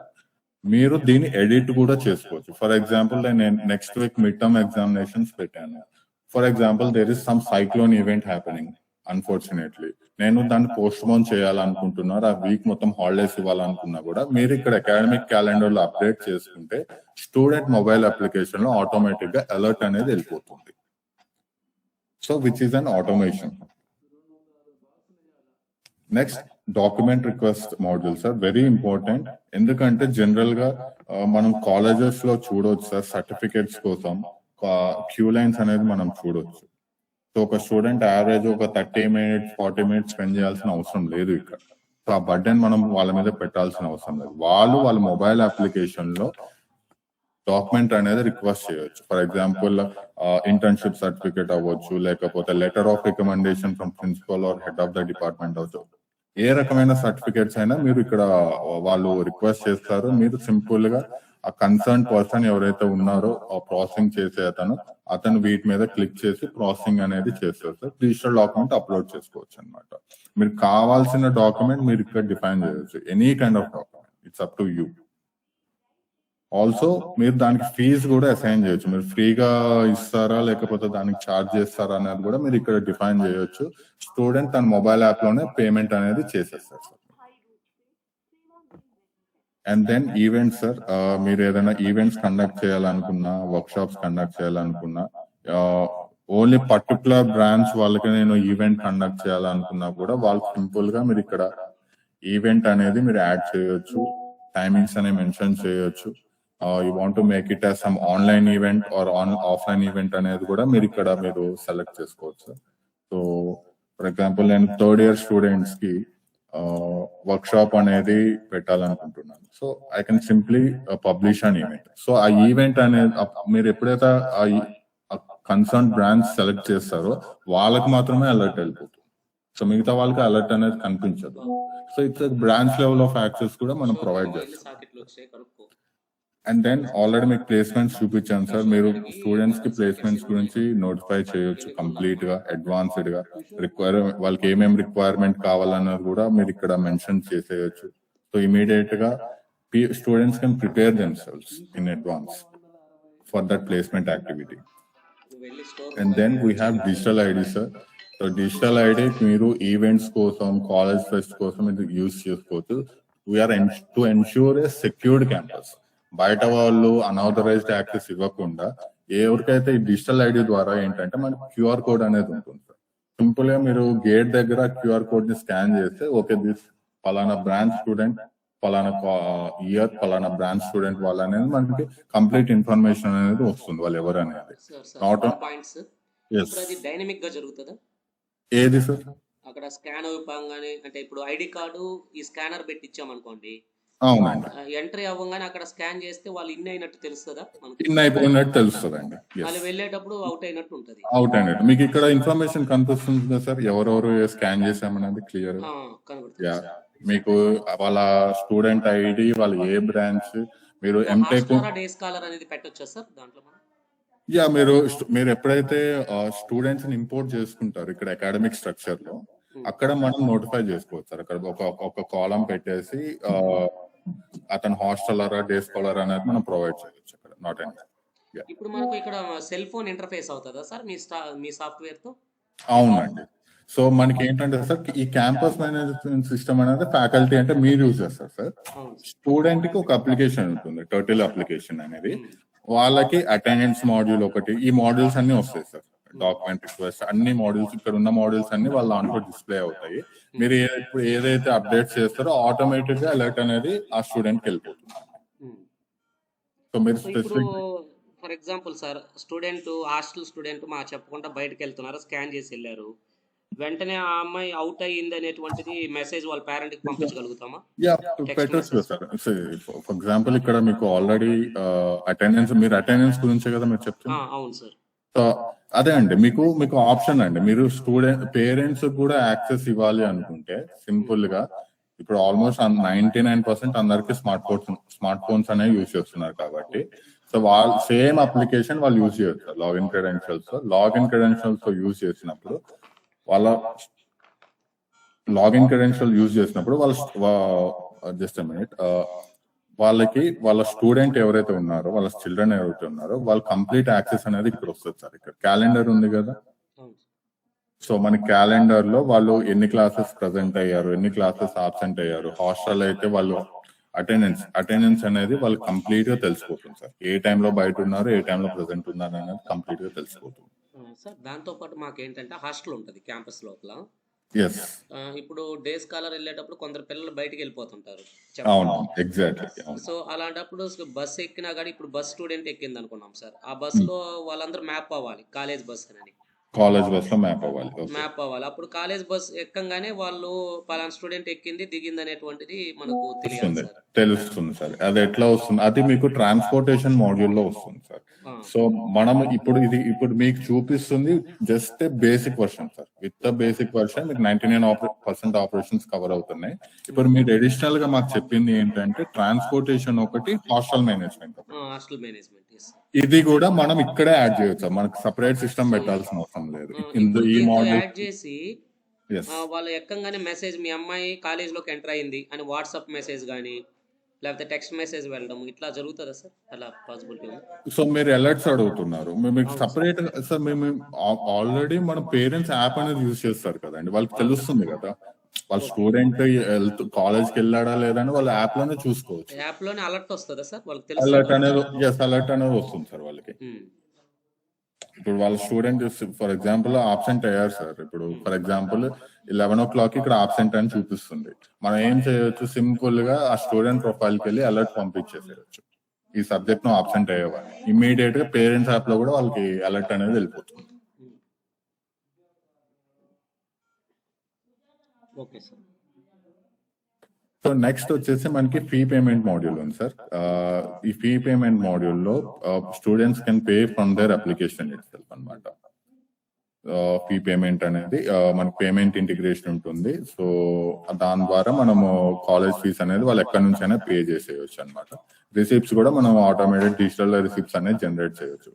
మీరు దీన్ని ఎడిట్ కూడా చేసుకోవచ్చు. ఫర్ ఎగ్జాంపుల్ నేను next week mid term examinations పెట్టాను. For example there is some cyclone event happening unfortunately, నేను దాన్ని పోస్ట్ పోన్ చేయాలనుకుంటున్నారు, ఆ వీక్ మొత్తం హాలిడేస్ ఇవ్వాలనుకున్నా కూడా మీరు ఇక్కడ అకాడమిక్ క్యాలెండర్ లో అప్డేట్ చేసుకుంటే స్టూడెంట్ మొబైల్ అప్లికేషన్ లో ఆటోమేటిక్ గా అలర్ట్ అనేది వెళ్ళిపోతుంది. So which is an automation. Next document request module sir, very important. ఎందుకంటే జనరల్ గా మనం కాలేజెస్ లో చూడవచ్చు సార్, సర్టిఫికేట్స్ కోసం క్యూ లైన్స్ అనేది మనం చూడొచ్చు. సో ఒక స్టూడెంట్ యావరేజ్ ఒక 30 minutes 40 minutes స్పెండ్ చేయాల్సిన అవసరం లేదు ఇక్కడ. సో ఆ బర్డెన్ మనం వాళ్ళ మీద పెట్టాల్సిన అవసరం లేదు. వాళ్ళ మొబైల్ అప్లికేషన్ లో డాక్యుమెంట్ అనేది రిక్వెస్ట్ చేయొచ్చు. ఫర్ ఎగ్జాంపుల్ ఇంటర్న్షిప్ సర్టిఫికేట్ అవ్వచ్చు, లేకపోతే letter of recommendation from principal or head of the department అవ్వచ్చు. ఏ రకమైన సర్టిఫికేట్స్ అయినా మీరు ఇక్కడ వాళ్ళు రిక్వెస్ట్ చేస్తారు. మీరు సింపుల్ గా ఆ కన్సర్న్ పర్సన్ ఎవరైతే ఉన్నారో ఆ ప్రాసెసింగ్ చేసే అతను వీటి మీద క్లిక్ చేసి ప్రాసెసింగ్ అనేది చేస్తారు సార్. డిజిటల్ డాక్యుమెంట్ అప్లోడ్ చేసుకోవచ్చు అనమాట. మీరు కావాల్సిన డాక్యుమెంట్ మీరు ఇక్కడ డిఫైన్ చేయవచ్చు, any kind of document, it's up to you. Also మీరు దానికి ఫీజు కూడా అసైన్ చేయొచ్చు. మీరు ఫ్రీగా ఇస్తారా లేకపోతే దానికి ఛార్జ్ చేస్తారా అనేది కూడా మీరు ఇక్కడ డిఫైన్ చేయొచ్చు. స్టూడెంట్ తన మొబైల్ యాప్ లోనే పేమెంట్ అనేది చేసేస్తారు sir. And then events sir, మీరు ఏదైనా ఈవెంట్స్ కండక్ట్ చేయాలనుకున్నా, వర్క్ షాప్స్ కండక్ట్ చేయాలనుకున్నా, ఓన్లీ పర్టికులర్ బ్రాంచ్ వాళ్ళకి నేను ఈవెంట్ కండక్ట్ చేయాలనుకున్నా కూడా వాళ్ళు సింపుల్ గా మీరు ఇక్కడ ఈవెంట్ అనేది మీరు యాడ్ చేయొచ్చు, టైమింగ్స్ అనేవి మెన్షన్ చేయొచ్చు. You want to make it as some online event or offline event అనేది కూడా మీరు ఇక్కడ మీరు సెలెక్ట్ చేసుకోవచ్చు. సో ఫర్ ఎగ్జాంపుల్ నేను 3rd year స్టూడెంట్స్ కి వర్క్ షాప్ అనేది పెట్టాలనుకుంటున్నాను. So I can simply publish an event. So ఆ ఈవెంట్ అనేది మీరు ఎప్పుడైతే ఆ కన్సర్న్ బ్రాంచ్ సెలెక్ట్ చేస్తారో వాళ్ళకి మాత్రమే అలర్ట్ వెళ్ళిపోతుంది. సో మిగతా వాళ్ళకి అలర్ట్ అనేది కనిపించదు. So it's branch level of access కూడా మనం ప్రొవైడ్ చేస్తాం. అండ్ దెన్ ఆల్రెడీ మీకు ప్లేస్మెంట్స్ చూపించాను సార్. మీరు స్టూడెంట్స్ కి ప్లేస్మెంట్స్ గురించి నోటిఫై చేయొచ్చు కంప్లీట్ గా, అడ్వాన్స్డ్ గా. వాళ్ళకి ఏమేమి రిక్వైర్మెంట్ కావాలన్నది కూడా మీరు ఇక్కడ మెన్షన్ చేసేయచ్చు. సో ఇమీడియట్ గా students can prepare themselves in advance for that placement activity. And then we have digital ID sir. So digital ID మీరు ఈవెంట్స్ కోసం, కాలేజ్ ఫెస్ట్ కోసం ఇది యూజ్ చేసుకోవచ్చు. We're to ensure a secured campus. బయట వాళ్ళు unauthorised access ఇవ్వకుండా ఎవరికైతే ఈ డిజిటల్ ఐడి ద్వారా ఏంటంటే మనకి క్యూఆర్ కోడ్ అనేది ఉంటుంది సార్. సింపుల్ గా మీరు గేట్ దగ్గర క్యూఆర్ కోడ్ ని స్కాన్ చేస్తే ఓకే దిస్ పలానా బ్రాంచ్ స్టూడెంట్, పలానా ఇయర్, పలానా బ్రాంచ్ స్టూడెంట్ వాళ్ళు అనేది మనకి కంప్లీట్ ఇన్ఫర్మేషన్ అనేది వస్తుంది వాళ్ళు ఎవరు అనేది. డైనమిక్ గా జరుగుతుందా ఏది సార్? అక్కడ స్కాన్ అయిపోగానే, అంటే ఇప్పుడు ఐడి కార్డు ఈ స్కానర్ పెట్టి ఇచ్చామనుకోండి, అవునండి, ఎంట్రీ అవ్వగానే అక్కడ స్కాన్ చేస్తే వాళ్ళు ఇన్ అయినట్టు తెలుస్తుందా? ఇన్ అయిపోయినట్టు తెలుస్తుందండి. వాళ్ళు వెళ్ళేటప్పుడు అవుట్ అయినట్టు ఉంటది. అవుట్ అయినట్టు మీకు ఇక్కడ ఇన్ఫర్మేషన్ కనిపిస్తుంది కదా సార్, ఎవరెవరు స్కాన్ చేసామనేది క్లియర్. మీకు వాళ్ళ స్టూడెంట్ ఐడి, వాళ్ళ ఏ బ్రాంచ్, మీరు ఎంటెక్ డే స్కాలర్ అనేది పెట్టొచ్చా సార్ దాంట్లో? యా, మీరు ఎప్పుడైతే స్టూడెంట్స్ ని ఇంపోర్ట్ చేసుకుంటారు ఇక్కడ అకాడమిక్ స్ట్రక్చర్ లో, అక్కడ మనం నోటిఫై చేసుకోవచ్చు సార్. అక్కడ ఒక కాలం పెట్టేసి అతను హాస్టలరా డే స్కాలర్ అనేది మనం ప్రొవైడ్ చేయొచ్చు అక్కడ. నాట్ అండ్ ఇప్పుడు మనకు ఇక్కడ సెల్ ఫోన్ ఇంటర్ఫేస్ అవుతుందా సార్ మీ సాఫ్ట్వేర్ తో? అవునండి. సో మనకి ఏంటంటే సార్ ఈ క్యాంపస్ మేనేజ్మెంట్ సిస్టమ్ అనేది ఫ్యాకల్టీ అంటే మీరు యూజ్ చేస్తారు సార్. స్టూడెంట్ కి ఒక అప్లికేషన్ ఉంటుంది, టర్టిల్ అప్లికేషన్ అనేది. వాళ్ళకి అటెండెన్స్ మాడ్యూల్ ఒకటి, ఈ మాడ్యూల్స్ అన్ని వస్తాయి సార్. డాక్యుమెంట్ రిక్వెస్ట్ అన్ని మాడ్యూల్స్, ఇక్కడ ఉన్న మాడ్యూల్స్ అన్ని వాళ్ళ దాంట్లో డిస్ప్లే అవుతాయి. మీరు ఇప్పుడు ఏదైతే అప్డేట్ చేస్తారో ఆటోమేటిక్ గా అలర్ట్ అనేది ఆ స్టూడెంట్ కి వెళ్ళిపోతుంది. సో మీరు specific for example sir, hostel student మా చెప్పకుండా బయటకు వెళ్తున్నారు, స్కాన్ చేసి వెళ్ళారు, వెంటనే ఆ అమ్మాయి అవుట్ అయ్యింది అనేటువంటిది మెసేజ్ వాళ్ళ పేరెంట్ కి పంపించగలుగుతామా? పెట్టచ్చు సార్. ఫర్ ఎగ్జాంపుల్ ఇక్కడ మీకు ఆల్రెడీ మీరు అటెండెన్స్ గురించే కదా మీరు చెప్తున్నారు. అవును సార్. సో అదే అండి, మీకు ఆప్షన్ అండి. మీరు పేరెంట్స్ కూడా యాక్సెస్ ఇవ్వాలి అనుకుంటే సింపుల్ గా ఇప్పుడు ఆల్మోస్ట్ 99% అందరికి స్మార్ట్ ఫోన్స్ అనేవి యూజ్ చేస్తున్నారు కాబట్టి, సో వాళ్ళు సేమ్ అప్లికేషన్ వాళ్ళు యూజ్ చేయొచ్చు. లాగిన్ క్రెడెన్షియల్స్ తో యూజ్ చేసినప్పుడు జస్ట్ మినిట్, వాళ్ళకి వాళ్ళ స్టూడెంట్ ఎవరైతే ఉన్నారో, వాళ్ళ చిల్డ్రన్ ఎవరైతే ఉన్నారో, వాళ్ళ కంప్లీట్ యాక్సెస్ అనేది ఇక్కడ వస్తుంది సార్. ఇక్కడ క్యాలెండర్ ఉంది కదా, సో మన క్యాలెండర్ లో వాళ్ళు ఎన్ని క్లాసెస్ ప్రజెంట్ అయ్యారు, ఎన్ని క్లాసెస్ ఆబ్సెంట్ అయ్యారు, హాస్టల్ అయితే వాళ్ళు అటెండెన్స్ అనేది వాళ్ళు కంప్లీట్ గా తెలిసిపోతుంది సార్. ఏ టైంలో బయట ఉన్నారు, ఏ టైంలో ప్రజెంట్ ఉన్నారు అనేది కంప్లీట్ గా తెలిసిపోతుంది సార్. దాంతో పాటు మాకేంటంటే హాస్టల్ ఉంటుంది క్యాంపస్ లోపల. ఇప్పుడు డే స్కాలర్ వెళ్ళేటప్పుడు కొందరు పిల్లలు బయటికి వెళ్ళిపోతుంటారు. సో అలాంటప్పుడు బస్ ఎక్కినా కానీ, ఇప్పుడు బస్ స్టూడెంట్ ఎక్కింది అనుకున్నాం సార్, ఆ బస్ లో వాళ్ళందరూ మ్యాప్ అవ్వాలి, కాలేజ్ బస్ అని. మ్యాప్ అవ్వాలి. అప్పుడు కాలేజ్ బస్ ఎక్కంగానే వాళ్ళు పలానా స్టూడెంట్ ఎక్కింది దిగింది అనేటువంటిది మనకు తెలుస్తుంది సార్. అది ఎట్లా వస్తుంది? అది మీకు ట్రాన్స్పోర్టేషన్ మాడ్యూల్ లో వస్తుంది సార్. సో మనం ఇప్పుడు మీకు చూపిస్తుంది just basic version sir. With basic version మీకు 99% ఆపరేషన్స్ కవర్ అవుతున్నాయి. ఇప్పుడు మీరు అడిషనల్ గా మాకు చెప్పింది ఏంటంటే ట్రాన్స్పోర్టేషన్ ఒకటి, హాస్టల్ మేనేజ్మెంట్. ఇది కూడా మనం ఇక్కడే యాడ్ చేయొచ్చు, మనకు సెపరేట్ సిస్టమ్ పెట్టాల్సిన అవసరం లేదు. ఈ మోడల్ యాడ్ చేసి వాళ్ళు ఎక్కంగానే మెసేజ్, మీ అమ్మాయి కాలేజ్ లోకి ఎంటర్ అయింది అని వాట్సాప్ మెసేజ్ గానీ లేకపోతే టెక్స్ట్ మెసేజ్ వెళ్ళడం ఇట్లా జరుగుతుందా సార్? అలా పాసిబిలిటీ ఉంది. సో మీరు అలర్ట్స్ అడుగుతున్నారు, మీకు సపరేట్ సార్. మేము ఆల్రెడీ మన పేరెంట్స్ యాప్ అనేది యూజ్ చేస్తారు కదండి, వాళ్ళకి తెలుస్తుంది కదా వాళ్ళ స్టూడెంట్ కాలేజ్కి వెళ్ళాడా లేదా అని వాళ్ళ యాప్ లోనే చూసుకోవచ్చు. యాప్ లోనే అలర్ట్ వస్తుందా సార్? వాళ్ళకి అలర్ట్ అనేది వస్తుంది సార్ వాళ్ళకి. ఇప్పుడు వాళ్ళ స్టూడెంట్ ఫర్ ఎగ్జాంపుల్ ఆబ్సెంట్ అయ్యారు సార్. ఇప్పుడు ఫర్ ఎగ్జాంపుల్ 11 o'clock ఇక్కడ ఆబ్సెంట్ అని చూపిస్తుంది. మనం ఏం చేయొచ్చు, సింపుల్ గా ఆ స్టూడెంట్ ప్రొఫైల్ కి వెళ్ళి అలర్ట్ పంపించేసేయచ్చు, ఈ సబ్జెక్ట్ ను ఆబ్సెంట్ అయ్యేవాళ్ళు. ఇమ్మీడియట్ గా పేరెంట్స్ యాప్ లో కూడా వాళ్ళకి అలర్ట్ అనేది వెళ్ళిపోతుంది. Okay sir. సో నెక్స్ట్ వచ్చేసి మనకి ఫీ పేమెంట్ మాడ్యూల్ ఉంది సార్. ఈ ఫీ పేమెంట్ మాడ్యూల్ లో students can pay from their application it self అనమాట. ఫీ పేమెంట్ అనేది మనకి పేమెంట్ ఇంటిగ్రేషన్ ఉంటుంది. సో దాని ద్వారా మనము కాలేజ్ ఫీస్ అనేది వాళ్ళు ఎక్కడి నుంచి అయినా పే చేసేయచ్చు అనమాట. రిసిప్ట్స్ కూడా మనం ఆటోమేటెడ్ డిజిటల్ రిసిప్ట్స్ అనేది జనరేట్ చేయొచ్చు.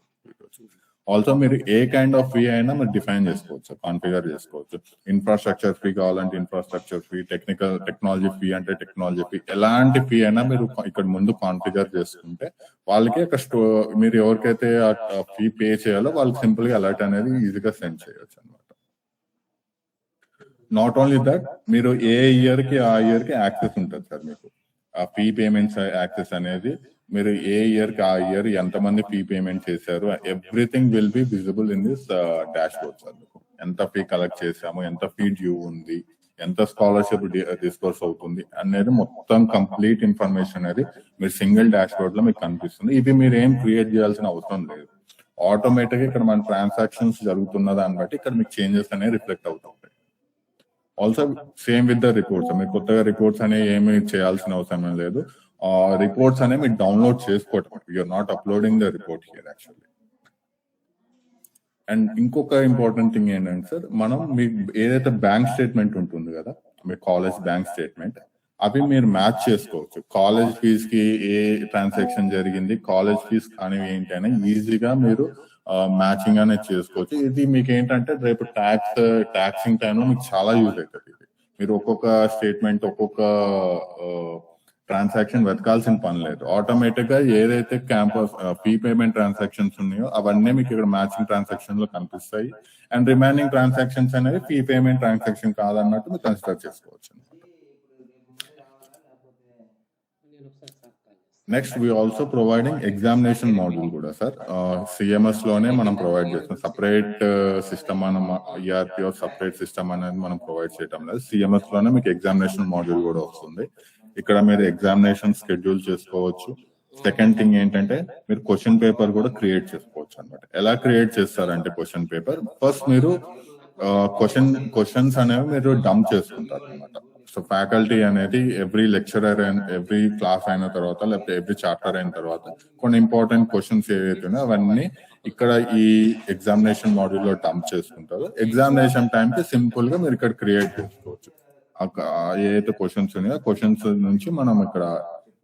ఆల్సో మీరు ఏ కైండ్ ఆఫ్ ఫీ అయినా మీరు డిఫైన్ చేసుకోవచ్చు, కాన్ఫిగర్ చేసుకోవచ్చు. ఇన్ఫ్రాస్ట్రక్చర్ ఫీ కావాలంటే ఇన్ఫ్రాస్ట్రక్చర్ ఫీ, టెక్నాలజీ ఫీ అంటే టెక్నాలజీ ఫీ, ఎలాంటి ఫీ అయినా మీరు ఇక్కడ ముందు కాన్ఫిగర్ చేసుకుంటే వాళ్ళకి మీరు ఎవరికైతే ఆ ఫీ పే చేయాలో వాళ్ళకి సింపుల్ గా అలర్ట్ అనేది ఈజీగా సెండ్ చేయొచ్చు అనమాట. నాట్ ఓన్లీ దట్, మీరు ఏ ఇయర్ కి ఆ ఇయర్ కి యాక్సెస్ ఉంటుంది సార్. మీకు ఆ ఫీ పేమెంట్స్ యాక్సెస్ అనేది మీరు ఏ ఇయర్ కి ఆ ఇయర్ ఎంతమంది ఫీ పేమెంట్ చేశారు, everything will B visible in this dash board sir. ఎంత ఫీ కలెక్ట్ చేసాము, ఎంత ఫీ డ్యూ ఉంది, ఎంత స్కాలర్షిప్ డిస్బర్స్ అవుతుంది అనేది మొత్తం కంప్లీట్ ఇన్ఫర్మేషన్ అనేది మీరు సింగిల్ డాష్ బోర్డ్ లో మీకు కనిపిస్తుంది. ఇది మీరు ఏం క్రియేట్ చేయాల్సిన అవసరం లేదు. ఆటోమేటిక్ గా ఇక్కడ మన ట్రాన్సాక్షన్స్ జరుగుతున్న దాన్ని బట్టి ఇక్కడ మీకు చేంజెస్ అనేవి రిఫ్లెక్ట్ అవుతుంటాయి. Also same with the reports, మీరు కొత్తగా రిపోర్ట్స్ అనేవి ఏమి చేయాల్సిన అవసరం లేదు. రిపోర్ట్స్ అనేవి మీరు డౌన్లోడ్ చేసుకోవటం, you're not uploading the report here actually. And ఇంకొక ఇంపార్టెంట్ థింగ్ ఏంటంటే సార్, మనం మీకు ఏదైతే బ్యాంక్ స్టేట్మెంట్ ఉంటుంది కదా, మీ కాలేజ్ బ్యాంక్ స్టేట్మెంట్, అవి మీరు మ్యాచ్ చేసుకోవచ్చు. కాలేజ్ ఫీజ్ కి ఏ ట్రాన్సాక్షన్ జరిగింది, కాలేజ్ ఫీజ్ కానీ ఏంటి అని ఈజీగా మీరు మ్యాచింగ్ అనేది చేసుకోవచ్చు. ఇది మీకు ఏంటంటే రేపు ట్యాక్సింగ్ టైంలో మీకు చాలా యూజ్ అవుతుంది. ఇది మీరు ఒక్కొక్క స్టేట్మెంట్, ఒక్కొక్క ట్రాన్సాక్షన్ వెతకాల్సిన పని లేదు. ఆటోమేటిక్ గా ఏదైతే క్యాంపస్ ఫీ పేమెంట్ ట్రాన్సాక్షన్స్ ఉన్నాయో అవన్నీ మీకు ఇక్కడ మ్యాచింగ్ ట్రాన్సాక్షన్ లో కనిపిస్తాయి. అండ్ రిమైనింగ్ ట్రాన్సాక్షన్స్ అనేవి ఫీ పేమెంట్ ట్రాన్సాక్షన్ కాదన్నట్టు మీరు కన్సిడర్ చేసుకోవచ్చు. Next we also providing examination module కూడా సార్. సిఎంఎస్ లోనే మనం ప్రొవైడ్ చేస్తాం. సపరేట్ సిస్టమ్ మనం ఈఆర్పి సపరేట్ సిస్టమ్ అనేది మనం ప్రొవైడ్ చేయడం లేదు. సిఎంఎస్ లోనే మీకు ఎగ్జామినేషన్ మాడ్యూల్ కూడా వస్తుంది. ఇక్కడ మీరు ఎగ్జామినేషన్ షెడ్యూల్ చేసుకోవచ్చు. సెకండ్ థింగ్ ఏంటంటే మీరు క్వశ్చన్ పేపర్ కూడా క్రియేట్ చేసుకోవచ్చు అనమాట. ఎలా క్రియేట్ చేస్తారంటే క్వశ్చన్ పేపర్ ఫస్ట్ మీరు క్వశ్చన్స్ అనేవి మీరు డంప్ చేసుకుంటారు అనమాట. సో ఫ్యాకల్టీ అనేది ఎవ్రీ లెక్చరర్ ఎవ్రీ క్లాస్ అయిన తర్వాత లేకపోతే ఎవ్రీ చాప్టర్ అయిన తర్వాత కొన్ని ఇంపార్టెంట్ క్వశ్చన్స్ ఏవైతే ఉన్నాయో అవన్నీ ఇక్కడ ఈ ఎగ్జామినేషన్ మాడ్యూల్ లో డంప్ చేసుకుంటారు. ఎగ్జామినేషన్ టైం కి సింపుల్ గా మీరు ఇక్కడ క్రియేట్ చేసుకోవచ్చు. ఏదైతే క్వశ్చన్స్ ఉన్నాయో క్వశ్చన్స్ నుంచి మనం ఇక్కడ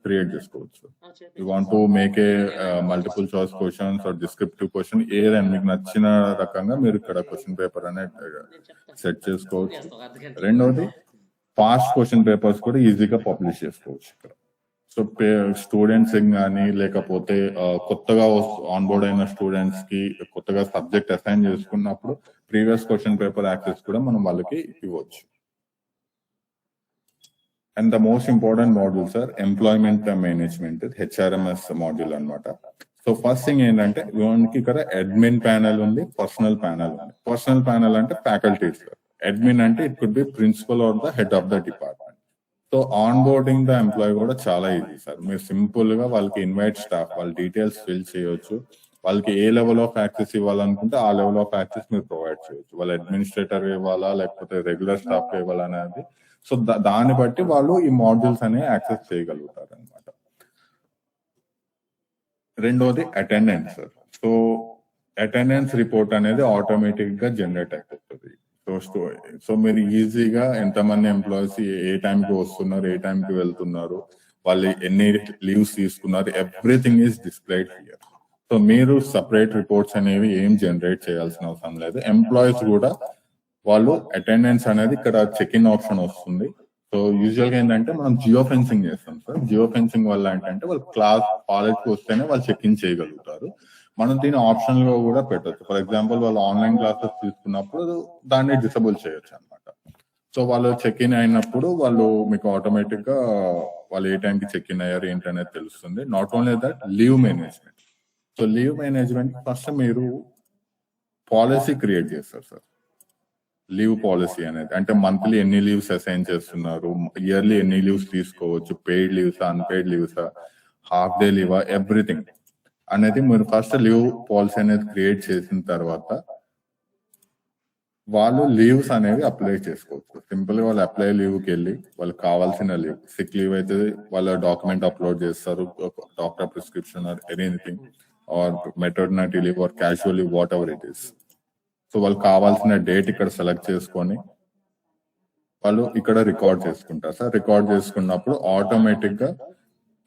క్రియేట్ చేసుకోవచ్చు. You want to make a multiple choice questions or descriptive question ఏదైనా మీకు నచ్చిన రకంగా మీరు ఇక్కడ క్వశ్చన్ పేపర్ అనేది సెట్ చేసుకోవచ్చు. రెండవది ఫాస్ట్ క్వశ్చన్ పేపర్స్ కూడా ఈజీగా పబ్లిష్ చేసుకోవచ్చు ఇక్కడ. సో స్టూడెంట్స్ కానీ లేకపోతే కొత్తగా ఆన్బోర్డ్ అయిన స్టూడెంట్స్ కి కొత్తగా సబ్జెక్ట్ అసైన్ చేసుకున్నప్పుడు ప్రీవియస్ క్వశ్చన్ పేపర్ యాక్సెస్ కూడా మనం వాళ్ళకి ఇవ్వచ్చు. And the most important module sir employment management HRMS module అనమాట. సో ఫస్ట్ థింగ్ ఏంటంటే మనకి ఇక్కడ అడ్మిన్ ప్యానెల్ ఉంది, పర్సనల్ ప్యానెల్ ఉంది. పర్సనల్ ప్యానెల్ అంటే ఫ్యాకల్టీస్, అడ్మిన్ అంటే it could be principal or the head of the department. So onboarding the employee కూడా చాలా ఈజీ సార్. మీరు సింపుల్ గా వాళ్ళకి ఇన్వైట్ స్టాఫ్ వాళ్ళ డీటెయిల్స్ ఫిల్ చేయొచ్చు. వాళ్ళకి ఏ లెవెల్ ఆఫ్ యాక్సెస్ ఇవ్వాలనుకుంటే ఆ లెవెల్ ఆఫ్ యాక్సెస్ మీరు ప్రొవైడ్ చేయొచ్చు. వాళ్ళ అడ్మినిస్ట్రేటర్ ఇవ్వాలా లేకపోతే రెగ్యులర్ స్టాఫ్ ఇవ్వాలా అనేది. సో దాన్ని బట్టి వాళ్ళు ఈ మాడ్యూల్స్ అనేవి యాక్సెస్ చేయగలుగుతారు అనమాట. రెండోది అటెండెన్స్. సో అటెండెన్స్ రిపోర్ట్ అనేది ఆటోమేటిక్ గా జనరేట్ అయిపోతుంది. సో మీరు ఈజీగా ఎంతమంది ఎంప్లాయీస్ ఏ టైంకి వస్తున్నారు, ఏ టైంకి వెళ్తున్నారు, వాళ్ళు ఎన్ని లీవ్స్ తీసుకున్నారు, everything is displayed here. So మీరు సపరేట్ రిపోర్ట్స్ అనేవి ఏం జనరేట్ చేయాల్సిన అవసరం లేదు. ఎంప్లాయీస్ కూడా వాళ్ళు అటెండెన్స్ అనేది ఇక్కడ చెక్ ఇన్ ఆప్షన్ వస్తుంది. సో యూజువల్ గా ఏంటంటే మనం జియో ఫెన్సింగ్ చేస్తాం సార్. జియో ఫెన్సింగ్ వల్ల ఏంటంటే వాళ్ళు కాలేజ్కి వస్తేనే వాళ్ళు చెక్ ఇన్ చేయగలుగుతారు. మనం దీని ఆప్షన్ లో కూడా పెట్టచ్చు. ఫర్ ఎగ్జాంపుల్ వాళ్ళు ఆన్లైన్ క్లాసెస్ తీసుకున్నప్పుడు దాన్ని డిసేబుల్ చేయొచ్చు అనమాట. సో వాళ్ళు చెక్ ఇన్ అయినప్పుడు వాళ్ళు మీకు ఆటోమేటిక్ గా వాళ్ళు ఏ టైంకి చెక్ ఇన్ అయ్యారు ఏంటనేది తెలుస్తుంది. Not only that leave management. So leave management first మీరు పాలసీ క్రియేట్ చేస్తారు సార్. లీవ్ పాలసీ అనేది అంటే మంత్లీ ఎన్ని లీవ్స్ అసైన్ చేస్తున్నారు, ఇయర్లీ ఎన్ని లీవ్స్ తీసుకోవచ్చు, పెయిడ్ లీవ్సా అన్పెయిడ్ లీవ్సా, హాఫ్ డే లీవా, ఎవ్రీథింగ్ అనేది మీరు ఫస్ట్ లీవ్ పాలసీ అనేది క్రియేట్ చేసిన తర్వాత వాళ్ళు లీవ్స్ అనేవి అప్లై చేసుకోవచ్చు. సింపుల్ గా వాళ్ళు అప్లై లీవ్కి వెళ్ళి వాళ్ళకి కావాల్సిన లీవ్, సిక్ లీవ్ అయితే వాళ్ళ డాక్యుమెంట్ అప్లోడ్ చేస్తారు, doctor prescription or anything or maternity leave are casual leave what ever it is. So వాళ్ళకి కావాల్సిన డేట్ ఇక్కడ సెలెక్ట్ చేసుకొని వాళ్ళు ఇక్కడ రికార్డ్ చేసుకుంటారు సార్. రికార్డ్ చేసుకున్నప్పుడు ఆటోమేటిక్ గా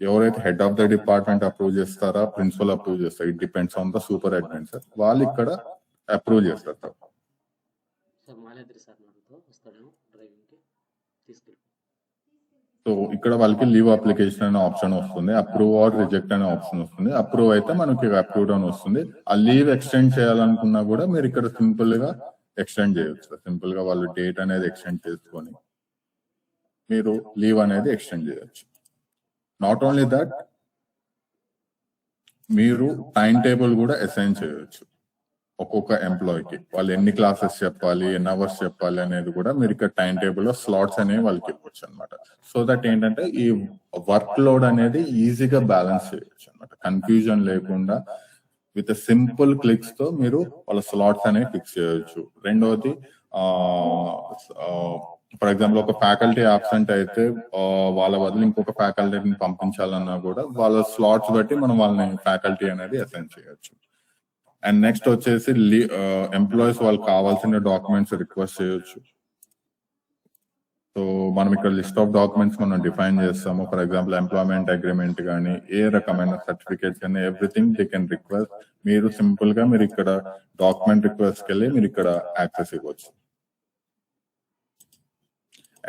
ఎవరైతే head of the department approve చేస్తారా, ప్రిన్సిపల్ అప్రూవ్ చేస్తారు, it depends on the super admin sir. వాళ్ళు ఇక్కడ అప్రూవ్ చేస్తారు సార్. సో ఇక్కడ వాళ్ళకి లీవ్ అప్లికేషన్ అనే ఆప్షన్ వస్తుంది, అప్రూవ్ ఆర్ రిజెక్ట్ అనే ఆప్షన్ వస్తుంది. అప్రూవ్ అయితే మనకి అప్రూవ్డ్ అని వస్తుంది. ఆ లీవ్ ఎక్స్టెండ్ చేయాలనుకున్నా కూడా మీరు ఇక్కడ సింపుల్ గా ఎక్స్టెండ్ చేయొచ్చు. సింపుల్ గా వాళ్ళు డేట్ అనేది ఎక్స్టెండ్ చేసుకొని మీరు లీవ్ అనేది ఎక్స్టెండ్ చేయొచ్చు. నాట్ ఓన్లీ దట్ మీరు టైం టేబుల్ కూడా అసైన్ చేయొచ్చు. ఒక్కొక్క ఎంప్లాయీకి వాళ్ళు ఎన్ని క్లాసెస్ చెప్పాలి, ఎన్ని అవర్స్ చెప్పాలి అనేది కూడా మీరు ఇక్కడ టైం టేబుల్ లో స్లాట్స్ అనేవి వాళ్ళకి ఇవ్వచ్చు అనమాట. సో దట్ ఏంటంటే ఈ వర్క్ లోడ్ అనేది ఈజీగా బ్యాలెన్స్ చేయొచ్చు అనమాట. కన్ఫ్యూజన్ లేకుండా విత్ సింపుల్ క్లిక్స్ తో మీరు వాళ్ళ స్లాట్స్ అనేవి ఫిక్స్ చేయొచ్చు. రెండవది ఫర్ ఎగ్జాంపుల్ ఒక ఫ్యాకల్టీ అబ్సెంట్ అయితే వాళ్ళ బదులు ఇంకొక ఫ్యాకల్టీని పంపించాలన్నా కూడా వాళ్ళ స్లాట్స్ బట్టి మనం వాళ్ళని ఫ్యాకల్టీ అనేది అసైన్ చేయొచ్చు. అండ్ నెక్స్ట్ వచ్చేసి ఎంప్లాయీస్ వాళ్ళకి కావాల్సిన డాక్యుమెంట్స్ రిక్వెస్ట్ చేయొచ్చు. సో మనం ఇక్కడ లిస్ట్ ఆఫ్ డాక్యుమెంట్స్ మనం డిఫైన్ చేస్తాము. ఫర్ ఎగ్జాంపుల్ ఎంప్లాయ్మెంట్ అగ్రిమెంట్ కానీ ఏ రకమైన సర్టిఫికేట్స్ కానీ ఎవ్రీథింగ్ దే కెన్ రిక్వెస్ట్. మీరు సింపుల్ గా మీరు ఇక్కడ డాక్యుమెంట్ రిక్వెస్ట్ కి వెళ్ళి మీరు ఇక్కడ యాక్సెస్ ఇవ్వచ్చు.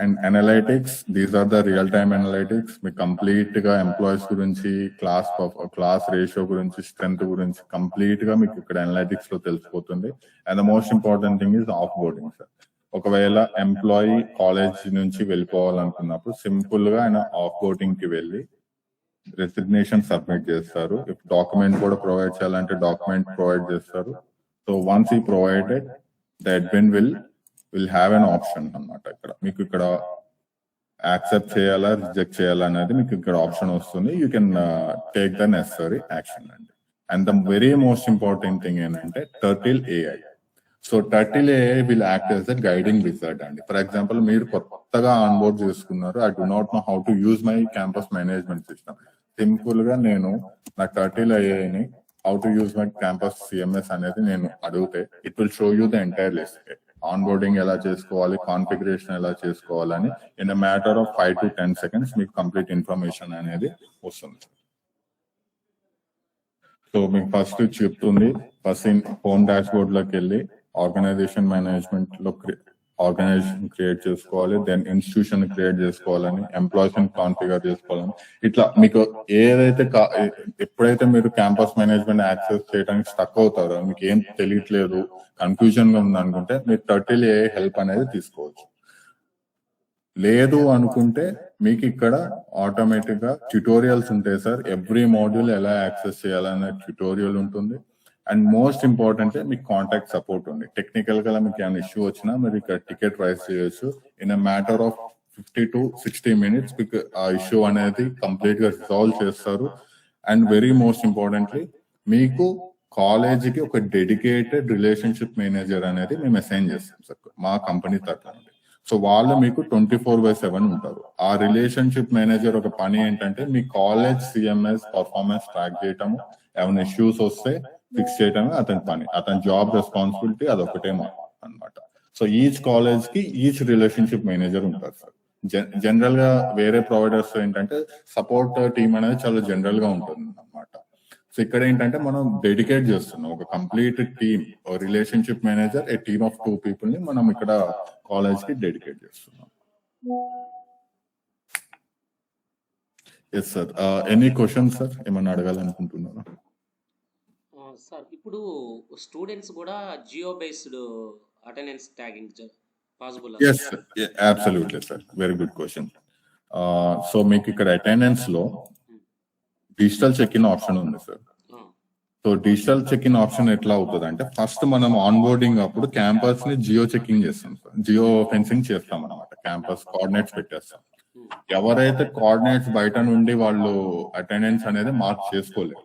And analytics, these are the real time analytics. మీకు కంప్లీట్ గా ఎంప్లాయీస్ గురించి, క్లాస్ రేషియో గురించి, స్ట్రెంత్ గురించి కంప్లీట్ గా మీకు ఇక్కడ అనలైటిక్స్ లో తెలిసిపోతుంది. And the most important thing is offboarding sir. ఒకవేళ ఎంప్లాయీ కాలేజ్ నుంచి వెళ్ళిపోవాలనుకున్నప్పుడు సింపుల్ గా ఆయన ఆఫ్ బోర్డింగ్ కి వెళ్ళి రెసిగ్నేషన్ సబ్మిట్ చేస్తారు. ఇఫ్ డాక్యుమెంట్ కూడా ప్రొవైడ్ చేయాలంటే డాక్యుమెంట్ ప్రొవైడ్ చేస్తారు. సో వన్స్ ఈ provided, the admin will have N option అన్నమాట. ఇక్కడ మీకు ఇక్కడ యాక్సెప్ట్ చేయాలా రిజెక్ట్ చేయాలా అనేది మీకు ఇక్కడ ఆప్షన్ వస్తుంది. You can take the necessary action అండి. And the very most important thing ఏంటంటే turtle AI. So turtle AI will act as the guiding wizard అండి. ఫర్ ఎగ్జాంపుల్ మీరు కొత్తగా ఆన్బోర్డ్ చేసుకున్నారు, I do not know how to use my campus management system. Simple గా నేను నా turtle AIని how to use my campus CMS అనేది నేను అడిగితే it will show you the entire list. Onboarding ఎలా చేసుకోవాలి, కాన్ఫిగరేషన్ ఎలా చేసుకోవాలని in a matter of 5 to 10 seconds మీకు కంప్లీట్ ఇన్ఫర్మేషన్ అనేది వస్తుంది. సో మీకు ఫస్ట్ చెప్తుంది, ఫస్ట్ హోమ్ డాష్ బోర్డ్ లోకి వెళ్ళి ఆర్గనైజేషన్ మేనేజ్మెంట్ లో ఆర్గనైజేషన్ క్రియేట్ చేసుకోవాలి, దెన్ ఇన్స్టిట్యూషన్ క్రియేట్ చేసుకోవాలని, ఎంప్లాయీస్ కాన్ఫిగర్ చేసుకోవాలని. ఇట్లా మీకు ఏదైతే ఎప్పుడైతే మీరు క్యాంపస్ మేనేజ్మెంట్ యాక్సెస్ చేయడానికి స్టక్ అవుతారో, మీకు ఏం తెలియట్లేదు, కన్ఫ్యూజన్ గా ఉంది అనుకుంటే మీరు టర్టిల్ AI హెల్ప్ అనేది తీసుకోవచ్చు. లేదు అనుకుంటే మీకు ఇక్కడ ఆటోమేటిక్ గా ట్యుటోరియల్స్ ఉంటాయి సార్. ఎవ్రీ మాడ్యూల్ ఎలా యాక్సెస్ చేయాలనే ట్యుటోరియల్ ఉంటుంది. అండ్ మోస్ట్ ఇంపార్టెంట్ మీకు కాంటాక్ట్ సపోర్ట్ ఉంది. టెక్నికల్ గా మీకు ఏమైనా ఇష్యూ వచ్చినా మీరు ఇక్కడ టికెట్ రైజ్ చేయొచ్చు. In a matter of 50 to 60 minutes మీకు ఆ ఇష్యూ అనేది కంప్లీట్ గా రిజాల్వ్ చేస్తారు. అండ్ వెరీ మోస్ట్ ఇంపార్టెంట్లీ మీకు కాలేజీకి ఒక డెడికేటెడ్ రిలేషన్షిప్ మేనేజర్ అనేది మేము అసైన్ చేస్తాం సార్ మా కంపెనీ తరఫున. సో వాళ్ళు మీకు 24/7 ఉంటారు. ఆ రిలేషన్షిప్ మేనేజర్ ఒక పని ఏంటంటే మీ కాలేజ్ CMS పర్ఫార్మెన్స్ ట్రాక్ చేయటము, ఏమైనా ఇష్యూస్ వస్తే ఫిక్స్ చేయటమే అతని పని. అతని జాబ్ రెస్పాన్సిబిలిటీ అదొకటే అన్నమాట. సో ఈచ్ కాలేజ్ కి ఈచ్ రిలేషన్షిప్ మేనేజర్ ఉంటారు సార్. జనరల్ గా వేరే ప్రొవైడర్స్ ఏంటంటే సపోర్ట్ టీమ్ అనేది చాలా జనరల్ గా ఉంటుంది అన్నమాట. సో ఇక్కడ ఏంటంటే మనం డెడికేట్ చేస్తున్నాం ఒక complete team, relationship manager, a team of 2 people ని మనం ఇక్కడ కాలేజ్ కి డెడికేట్ చేస్తున్నాం. Yes sir, any questions sir? ఏమన్నా అడగాలనుకుంటున్నారా? సార్ ఇప్పుడు స్టూడెంట్స్ కూడా geo based attendance tagging possible? yes sir, yeah, absolutely sir, very good question. So మీకు ఇక్కడ అటెండెన్స్ లో డిజిటల్ చెక్ ఇన్ ఆప్షన్ ఉంది sir. So digital check in option ఎట్లా అవుతుంది అంటే ఫస్ట్ మనం ఆన్ బోర్డింగ్ అప్పుడు క్యాంపస్ ని జియో చెకింగ్ చేస్తాం సార్. జియో ఫెన్సింగ్ చేస్తాం అనమాట. క్యాంపస్ కోఆర్డినేట్స్ పెట్టేస్తాం. ఎవరైతే కోఆర్డినేట్స్ బయట నుండి వాళ్ళు అటెండెన్స్ అనేది మార్క్ చేసుకోలేరు.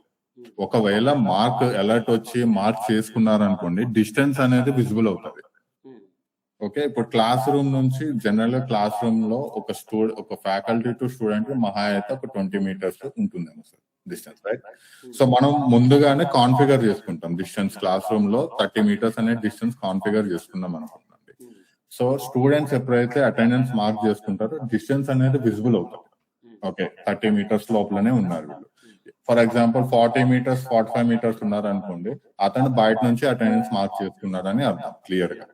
ఒకవేళ మార్క్ అలర్ట్ వచ్చి మార్క్ చేసుకున్నారనుకోండి, డిస్టెన్స్ అనేది విజిబుల్ అవుతుంది. ఓకే, ఇప్పుడు క్లాస్ రూమ్ నుంచి జనరల్ గా క్లాస్ రూమ్ లో ఒక ఫ్యాకల్టీ టు స్టూడెంట్ మహా అయితే ఒక 20 meters ఉంటుందేమో సార్ డిస్టెన్స్, రైట్? సో మనం ముందుగానే కాన్ఫిగర్ చేసుకుంటాం డిస్టెన్స్. క్లాస్ రూమ్ లో 30 meters అనే డిస్టెన్స్ కాన్ఫిగర్ చేసుకుందాం అనుకుంటాం. సో స్టూడెంట్స్ ఎప్పుడైతే అటెండెన్స్ మార్క్ చేసుకుంటారో డిస్టెన్స్ అనేది విజిబుల్ అవుతుంది. ఓకే, 30 meters లోపలనే ఉన్నారు వీళ్ళు. ఫర్ ఎగ్జాంపుల్ 40 meters 45 meters ఉన్నారు అనుకోండి, అతను బయట నుంచి అటెండెన్స్ మార్క్ చేసుకున్నారని అర్థం క్లియర్ గా.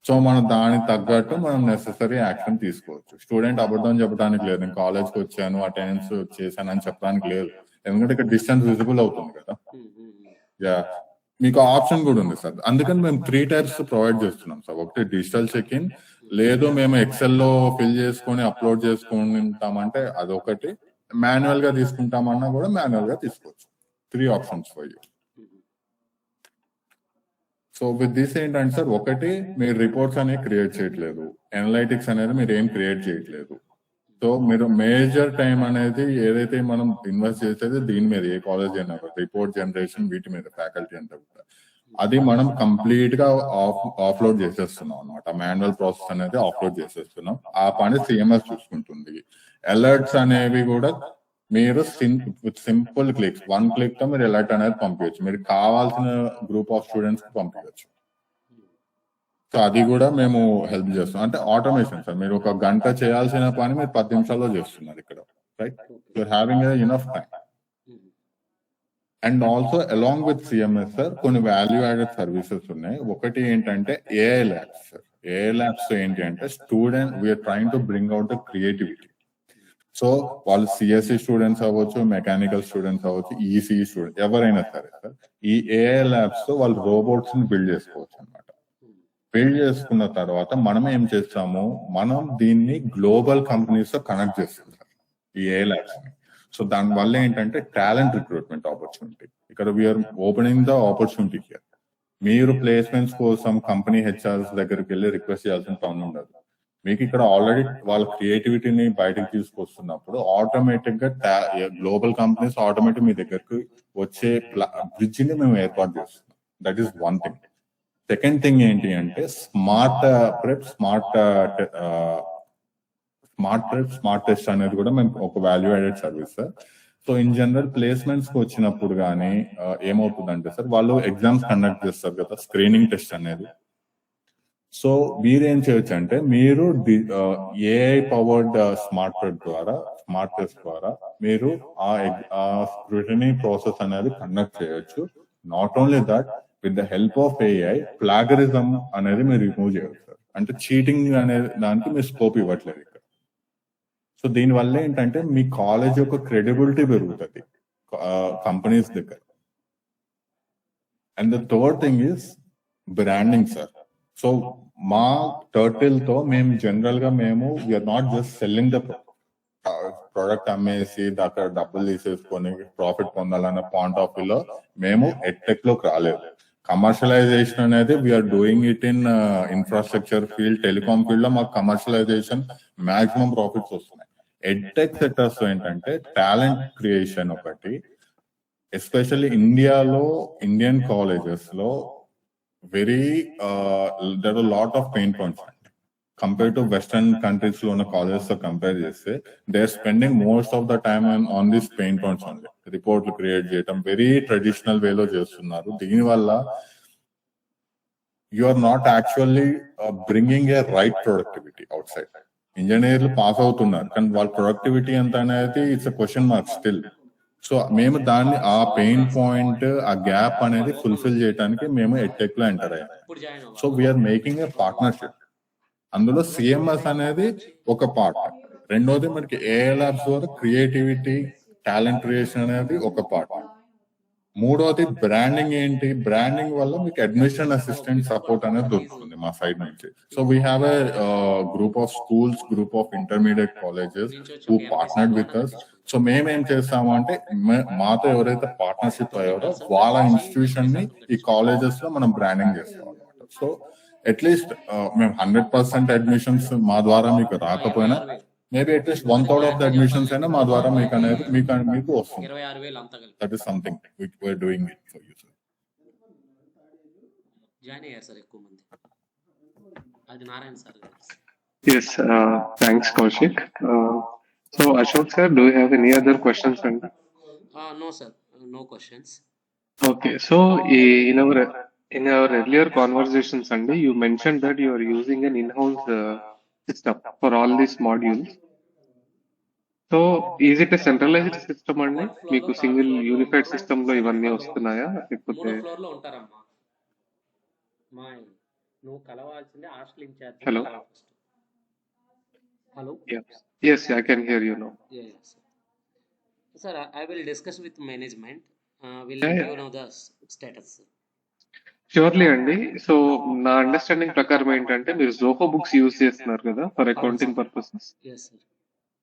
సో మనం దానికి తగ్గట్టు మనం నెసెసరీ యాక్షన్ తీసుకోవచ్చు. స్టూడెంట్ అబద్ధం చెప్పడానికి లేదు, నేను కాలేజ్కి వచ్చాను అటెండెన్స్ చేశాను అని చెప్పడానికి లేదు, ఎందుకంటే ఇక్కడ డిస్టెన్స్ విజిబుల్ అవుతుంది కదా. యా, మీకు ఆప్షన్ కూడా ఉంది సార్. అందుకని మేము 3 types ప్రొవైడ్ చేస్తున్నాం సార్. ఒకటి డిజిటల్ చెక్ ఇన్, లేదు మేము ఎక్సెల్ లో ఫిల్ చేసుకొని అప్లోడ్ చేసుకుంటామంటే అదొకటి, మాన్యువల్ గా తీసుకుంటామన్నా కూడా మాన్యువల్ గా తీసుకోవచ్చు. 3 options for you. So with this ఏంటంటే సార్, ఒకటి మీరు రిపోర్ట్స్ అనేవి క్రియేట్ చేయట్లేదు, అనలైటిక్స్ అనేది మీరు ఏం క్రియేట్ చేయట్లేదు. సో మీరు మేజర్ టైం అనేది ఏదైతే మనం ఇన్వెస్ట్ చేసేది దీని మీద, ఏ కాలేజ్ అయినా రిపోర్ట్ జనరేషన్ వీటి మీద, ఫ్యాకల్టీ అంతా కూడా, అది మనం కంప్లీట్ గా ఆఫ్లోడ్ చేసేస్తున్నాం అనమాట. మాన్యువల్ ప్రాసెస్ అనేది ఆఫ్లోడ్ చేసేస్తున్నాం. ఆ పని CMS చూసుకుంటుంది. అలర్ట్స్ అనేవి కూడా మీరు సింపుల్ క్లిక్స్, 1 click తో మీరు అలర్ట్ అనేది పంపించచ్చు. మీరు కావాల్సిన గ్రూప్ ఆఫ్ స్టూడెంట్స్ కి పంపించచ్చు. సో అది కూడా మేము హెల్ప్ చేస్తాం. అంటే ఆటోమేషన్ సార్. మీరు 1 గంట చేయాల్సిన పని మీరు 10 నిమిషాల్లో చేస్తున్నారు ఇక్కడ, right? You're having enough time. And also along with CMS sir కొన్ని వాల్యూ యాడెడ్ సర్వీసెస్ ఉన్నాయి. ఒకటి ఏంటంటే AI labs sir. AI labs ఏంటి అంటే student we're trying to bring out the creativity. So వాళ్ళు సిఎస్సి స్టూడెంట్స్ అవ్వచ్చు, మెకానికల్ స్టూడెంట్స్ అవ్వచ్చు, ECE student ఎవరైనా సరే సార్, ఈ ఏఐ ల్యాబ్స్ తో వాళ్ళు రోబోట్స్ ని బిల్డ్ చేసుకోవచ్చు అనమాట. బిల్డ్ చేసుకున్న తర్వాత మనం ఏం చేస్తాము, మనం దీన్ని గ్లోబల్ కంపెనీస్ తో కనెక్ట్ చేస్తాం సార్ ఈ ఏఐ ల్యాబ్స్ ని. సో దాని వల్ల ఏంటంటే టాలెంట్ రిక్రూట్మెంట్ ఆపర్చునిటీ, ఇక్కడ we're opening the opportunity here. మీరు ప్లేస్మెంట్స్ కోసం కంపెనీ హెచ్ఆర్స్ దగ్గరికి వెళ్ళి రిక్వెస్ట్ చేయాల్సిన పని ఉండదు. మీకు ఇక్కడ ఆల్రెడీ వాళ్ళ క్రియేటివిటీని బయటకు తీసుకొస్తున్నప్పుడు ఆటోమేటిక్ గా గ్లోబల్ కంపెనీస్ ఆటోమేటిక్ మీ దగ్గరకు వచ్చే బ్రిడ్జ్ ని మేము ఏర్పాటు చేస్తున్నాం. That is one thing. Second thing ఏంటి అంటే స్మార్ట్ ప్రెప్, స్మార్ట్ టెస్ట్ అనేది కూడా మేము ఒక value added service sir. So in general placements కి వచ్చినప్పుడు కానీ ఏమవుతుందంటే సార్, వాళ్ళు ఎగ్జామ్స్ కండక్ట్ చేస్తారు కదా, స్క్రీనింగ్ టెస్ట్ అనేది. సో మీరేం చేయొచ్చు అంటే మీరు ఏఐ పవర్డ్ స్మార్ట్ టెస్ట్ ద్వారా మీరు ఆ స్క్రూటినీ ప్రాసెస్ అనేది కండక్ట్ చేయొచ్చు. Not only that, with the help of AI plagiarism అనేది మీరు రిమూవ్ చేయవచ్చు. అంటే చీటింగ్ అనే దానికి మీరు స్కోప్ ఇవ్వట్లేదు ఇక్కడ. సో దీనివల్ల ఏంటంటే మీ కాలేజ్ యొక్క క్రెడిబిలిటీ పెరుగుతుంది కంపెనీస్ దగ్గర. And the third thing is branding sir. So మా టర్టిల్ తో మేము జనరల్ గా we're not just selling the product అమ్మేసి అక్కడ డబ్బులు తీసేసుకొని ప్రాఫిట్ పొందాలన్న పాయింట్ ఆఫ్ వ్యూలో మేము ఎడ్టెక్ లోకి రాలేదు. కమర్షియలైజేషన్ అనేది we're doing it in infrastructure field, telecom field లో మాకు కమర్షియలైజేషన్ మాక్సిమం ప్రాఫిట్స్ వస్తున్నాయి. ఎడ్టెక్ సెక్టర్స్ లో ఏంటంటే టాలెంట్ క్రియేషన్ ఒకటి, ఎస్పెషల్లీ ఇండియాలో ఇండియన్ కాలేజెస్ లో there are a lot of pain points compared to Western countries లో ఉన్న కాలేజెస్ తో కంపేర్ చేస్తే they are spending most of the time on these pain points only. రిపోర్ట్లు క్రియేట్ చేయడం very traditional వేలో చేస్తున్నారు. దీనివల్ల you are not actually bringing a right productivity outside. ఇంజనీర్లు పాస్ అవుతున్నారు కానీ వాళ్ళ ప్రొడక్టివిటీ ఎంత అనేది it's a question mark still. So మేము దాన్ని ఆ పెయిన్ పాయింట్, ఆ గ్యాప్ అనేది ఫుల్ఫిల్ చేయడానికి మేము ఎడ్టెక్ లో ఎంటర్ అయ్యాం. So we're making a partnership. అందులో సిఎంఎస్ అనేది ఒక పార్ట్, రెండోది మనకి ఏఐ ల్యాబ్స్ ద్వారా క్రియేటివిటీ, టాలెంట్ క్రియేషన్ అనేది ఒక పార్ట్, మూడోది బ్రాండింగ్ ఏంటి, బ్రాండింగ్ వల్ల మీకు అడ్మిషన్ అసిస్టెంట్ సపోర్ట్ అనేది దొరుకుతుంది మా సైడ్ నుంచి. So we have a group of schools, group of intermediate colleges who partnered with us. So మేమేం చేస్తాము అంటే మాతో ఎవరైతే పార్ట్నర్షిప్ అయ్యారో వాళ్ళ ఇన్స్టిట్యూషన్ ని ఈ కాలేజెస్ లో మనం బ్రాండింగ్ చేస్తాం అనమాట. సో అట్లీస్ట్ మేము 100% అడ్మిషన్స్ మా ద్వారా మీకు రాకపోయినా maybe at least 1/3 of the admissions అయినా మా ద్వారా మీకు అనేది మీకు వస్తుంది. That is something which we are doing it for you sir. జాయిన్ అయ్యారు సార్ ఎక్కువ మంది. అది Narayana sir. Yes, thanks Kaushik. So Ashok sir, do you have any other questions? No sir, no questions. Okay, so in our earlier conversations, Andy, you mentioned that you are using an in-house system for all these modules. So is it a centralized system అండి? మీకు single unified system లో ఇవన్నీ వస్తున్నాయా? లేకపోతే floor లో ఉంటారమ్మా. నువ్వు కలవాల్సిందే hostel in charge. Hello. Hello. Yes, I can hear you now. Yes. Sir, I will discuss with management. Will let you know the status. Surely అండి. సో నా అండర్స్టాండింగ్ ప్రకారం ఏంటంటే మీరు జోహో బుక్స్ యూజ్ చేస్తున్నారు కదా for accounting purposes. Yes sir.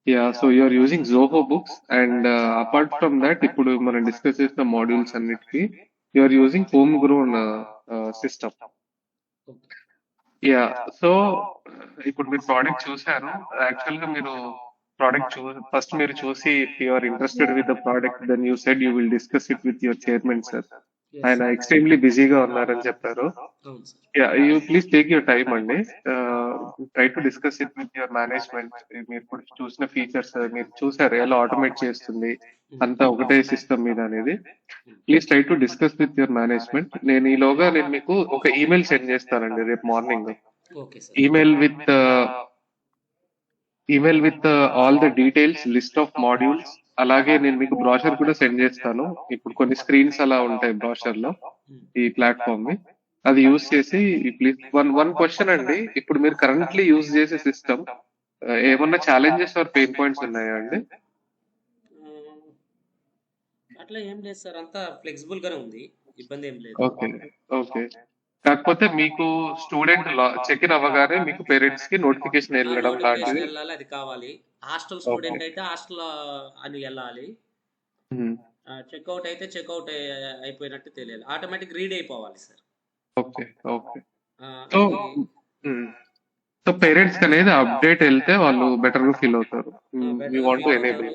Yeah, so you are using Zoho books and apart from that, ఇప్పుడు మనం discuss చేసిన మాడ్యూల్స్ అన్నిటికీ you are using homegrown system. Okay. Yeah, so ఇప్పుడు మీరు ప్రోడక్ట్ చూసారు. యాక్చువల్ గా మీరు ప్రోడక్ట్ ఫస్ట్ మీరు చూసి if you are interested with the product then you said you will discuss it with your chairman sir. Yes. ఆయన extremely బిజీగా ఉన్నారని చెప్పారు. అవును sir. Yeah, you please take your time అండి. Try to discuss it with your management. మీరు ఇప్పుడు చూసిన features మీరు చూసారు ఎలా ఆటోమేట్ చేస్తుంది అంతా ఒకటే సిస్టమ్ మీద అనేది. Please try to discuss with your management. నేను ఈలోగా నేను మీకు ఒక ఈమెయిల్ సెండ్ చేస్తానండి రేపు morning. Okay sir. Email with all the details, list of modules, అలాగే నేను మీకు బ్రోషర్ కూడా సెండ్ చేస్తాను. ఇప్పుడు కొన్ని స్క్రీన్స్ అలా ఉంటాయి బ్రోషర్ లో ఈ ప్లాట్ఫామ్ ని. అది యూజ్ చేసి ప్లీజ్ వన్ క్వశ్చన్ అండి. ఇప్పుడు మీరు కరెంట్లీ యూజ్ చేసే సిస్టమ్ ఏమన్నా ఛాలెంజెస్ ఆర్ పెయిన్ పాయింట్స్ ఉన్నాయా అండి? అట్లా ఏం లేదు సార్, అంతా ఫ్లెక్సిబుల్ గానే ఉంది, ఇబ్బంది ఏం లేదు. Okay okay. కాకపోతే మీకు స్టూడెంట్ చెక్ ఇన్ అవ్వగానే మీకు పేరెంట్స్ కి నోటిఫికేషన్ వెళ్ళడం లాంటిది వెళ్ళాలి, అది కావాలి. హాస్టల్ స్టూడెంట్ అయితే హాస్టల్ అని వెళ్ళాలి, చెక్అవుట్ అయితే చెక్అవుట్ అయిపోయినట్టు తెలియాలి, ఆటోమేటిక్ రీడ్ అయిపోవాలి sir. Okay okay. So parents అనేది అప్డేట్ వెళ్తే వాళ్ళు బెటర్ గా ఫీల్ అవుతారు. We want to enable.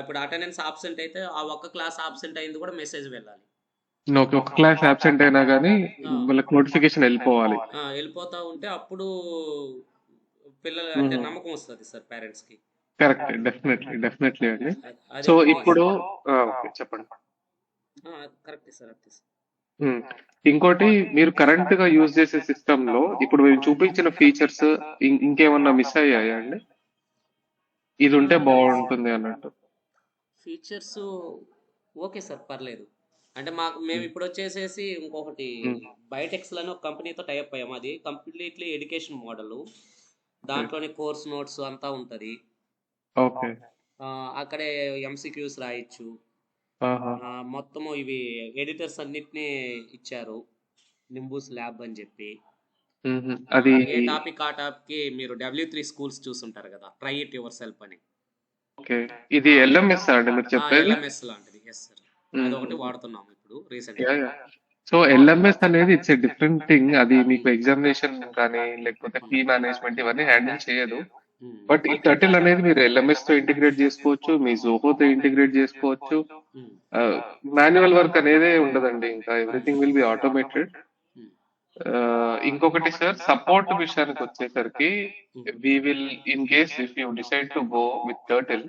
ఇప్పుడు అటెండెన్స్ ఆబ్సెంట్ అయితే ఆ ఒక్క క్లాస్ ఆబ్సెంట్ అయింది కూడా మెసేజ్ వెళ్ళాలి. ఓకే, ఒక క్లాస్ అబ్సెంట్ అయినా కానీ వాళ్ళకి నోటిఫికేషన్ వెళ్ళిపోవాలి. వెళ్ళిపోతా ఉంటే అప్పుడు పిల్లలు అంటే నమ్మకం వస్తుంది సార్ పేరెంట్స్ కి. కరెక్ట్, డెఫినెట్లీ అండి. సో ఇప్పుడు చెప్పండి. Correct sir. ఇంకోటి, మీరు కరెంట్ గా యూజ్ చేసే సిస్టమ్ లో ఇప్పుడు మేము చూపించిన ఫీచర్స్ ఇంకేమన్నా మిస్ అయ్యాయా అండి? ఇది ఉంటే బాగుంటుంది అన్నట్టు ఫీచర్స్ ఓకే సార్, పర్లేదు. అంటే మేము ఇప్పుడు వచ్చేసేసి ఇంకొకటి బయోటెక్స్ అని ఒక కంపెనీతో టైప్ అయ్యాము. అది కంప్లీట్లీ ఎడ్యుకేషన్ మోడల్, దాంట్లోనే కోర్స్ నోట్స్ అంతా ఉంటది. ఓకే, అక్కడే ఎంసీక్యూస్ రాయొచ్చు. మొత్తము ఇవి ఎడిటర్స్ అన్నిటినీ ఇచ్చారు, నింబూస్ ల్యాబ్ అని చెప్పి. అది ఏ టాపిక్ ఆ టాపిక్ కి మీరు W3 స్కూల్స్ చూసుంటారు కదా, ట్రై ఇట్ యువర్ సెల్ఫ్ అని. ఓకే, ఇది LMS అండి మీరు చెప్పేది? LMS లాంటిది, ఎస్ సార్. అదొకటి వాడుతున్నాము ఇప్పుడు రీసెంట్. సో LMS అనేది ఇట్స్ ఏ డిఫరెంట్ థింగ్. అది మీకు ఎగ్జామినేషన్ కానీ లేకపోతే ఫీ మేనేజ్మెంట్ ఇవన్నీ హ్యాండిల్ చేయదు. బట్ ఈ టర్టిల్ అనేది మీరు LMS తో ఇంటిగ్రేట్ చేసుకోవచ్చు, మీ జోహోతో ఇంటిగ్రేట్ చేసుకోవచ్చు. మాన్యువల్ వర్క్ అనేది ఉండదండి, ఇంకా ఎవ్రీథింగ్ విల్ బి ఆటోమేటెడ్. ఇంకొకటి సార్, సపోర్ట్ విషయానికి వచ్చేసరికి we will in case if you decide to go with Turtle,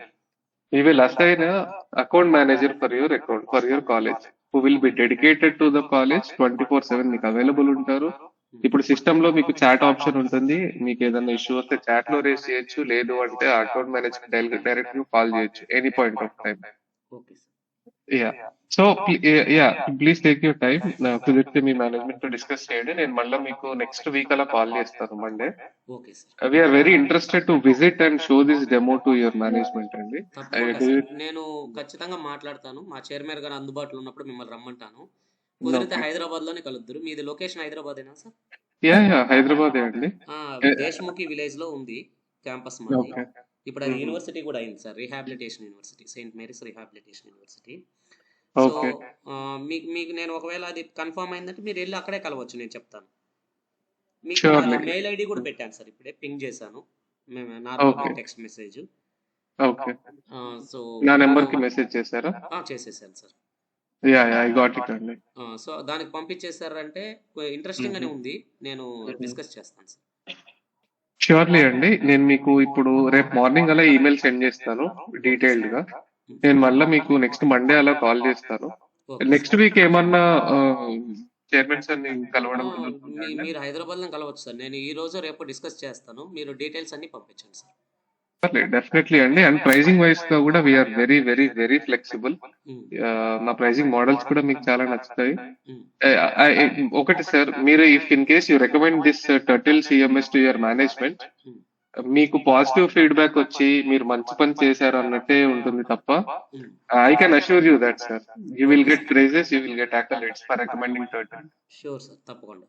we will assign a account manager for your account, for your college, who will be dedicated to the college 24/7 మీకు available ఉంటారు. ఇప్పుడు system లో మీకు chat option ఉంటుంది, మీకు ఏదైనా issue వస్తే chat లో రేస్ చేయొచ్చు, లేదు అంటే అకౌంట్ మేనేజర్ డైరెక్ట్ గా కాల్ చేయొచ్చు any point of time. So please take your time కుదిరితే మీ మేనేజ్మెంట్ తో డిస్కస్ చేయండి. నేను మళ్ళీ మీకు నెక్స్ట్ వీక్ అలా కాల్ చేస్తాను Monday. We're very interested to visit and show this demo to your management అండి. నేను ఖచ్చితంగా మాట్లాడతాను, మా చైర్మన్ గారు అందుబాటులో ఉన్నప్పుడు మిమ్మల్ని రమ్మంటాను. కుదిరితే హైదరాబాద్ లోనే కలుద్దురు. మీది లొకేషన్ హైదరాబాదేనా సార్? హైదరాబాద్ అండి, దేశ్ముఖి విలేజ్ లో ఉంది క్యాంపస్ మాది. ఇప్పుడు అది యూనివర్సిటీ కూడా అయింది sir, rehabilitation university, Saint Mary's rehabilitation university. So మీకు నేను ఒకవేళ అది కన్ఫర్మ్ అయిందంటే మీరు వెళ్ళి అక్కడే కలవచ్చు, నేను చెప్తాను. మీకు మెయిల్ ఐడి కూడా పెట్టాను సార్, ఇప్పుడే పింగ్ చేశాను టెక్స్ట్ మెసేజ్. సో నా నెంబర్ కి మెసేజ్ చేశారా? చేసేసాను సార్. ఐ గాట్ ఇట్ అండి. సో దానికి పంపించేసారంటే ఇంట్రెస్టింగ్ గానే ఉంది, నేను డిస్కస్ చేస్తాను సార్. ష్యూర్లీ అండి, నేను మీకు ఇప్పుడు రేపు మార్నింగ్ అలా ఈమెయిల్ సెండ్ చేస్తాను డీటెయిల్డ్ గా. నేను మళ్ళీ మీకు నెక్స్ట్ మండే అలా కాల్ చేస్తాను. నెక్స్ట్ వీక్ ఏమన్నా చైర్మన్స్ అన్ని కలవడం? మీరు హైదరాబాద్ లో కలవచ్చు సార్, నేను ఈ రోజు రేపు డిస్కస్ చేస్తాను, మీరు డీటెయిల్స్ అన్ని పంపించండి సార్. డెఫినెట్లీ అండి. అండ్ ప్రైజింగ్ వైస్ గా కూడా we're very very very flexible. మా ప్రైజింగ్ మోడల్స్ కూడా మీకు చాలా నచ్చుతాయి. ఒకటి సార్, మీరు if in case you recommend this Turtle CMS to your management, మీకు పాజిటివ్ ఫీడ్బ్యాక్ వచ్చి మీరు మంచి పని చేశారు అన్నట్టే ఉంటుంది తప్ప, I can assure you that sir you will get prizes, you will get accolades for recommending Turtle. Sure sir, తప్పకుండా.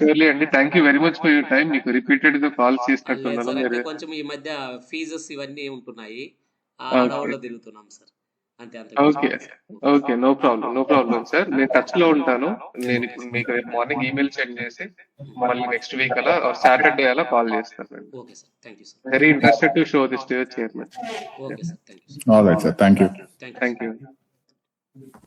షూర్లీ అండి, thank you very much for your time. మీకు రిపీటెడ్ గా కాల్ చేసినట్టున్నాను. కొంచెం ఈ మధ్య ఫీజెస్ ఇవన్నీ ఉంటున్నాయి, తిరుగుతున్నాం సార్, అంతే. Okay, no problem sir. నేను టచ్ లో ఉంటాను. నేను ఇప్పుడు మీకు మార్నింగ్ ఈమెయిల్ సెండ్ చేసి మళ్ళీ నెక్స్ట్ వీక్ అలా సాటర్డే అలా కాల్ చేస్తాను. Okay sir, thank you sir. Very interested to show this to your chairman. Okay sir, thank you. All right sir, thank you. Thank you.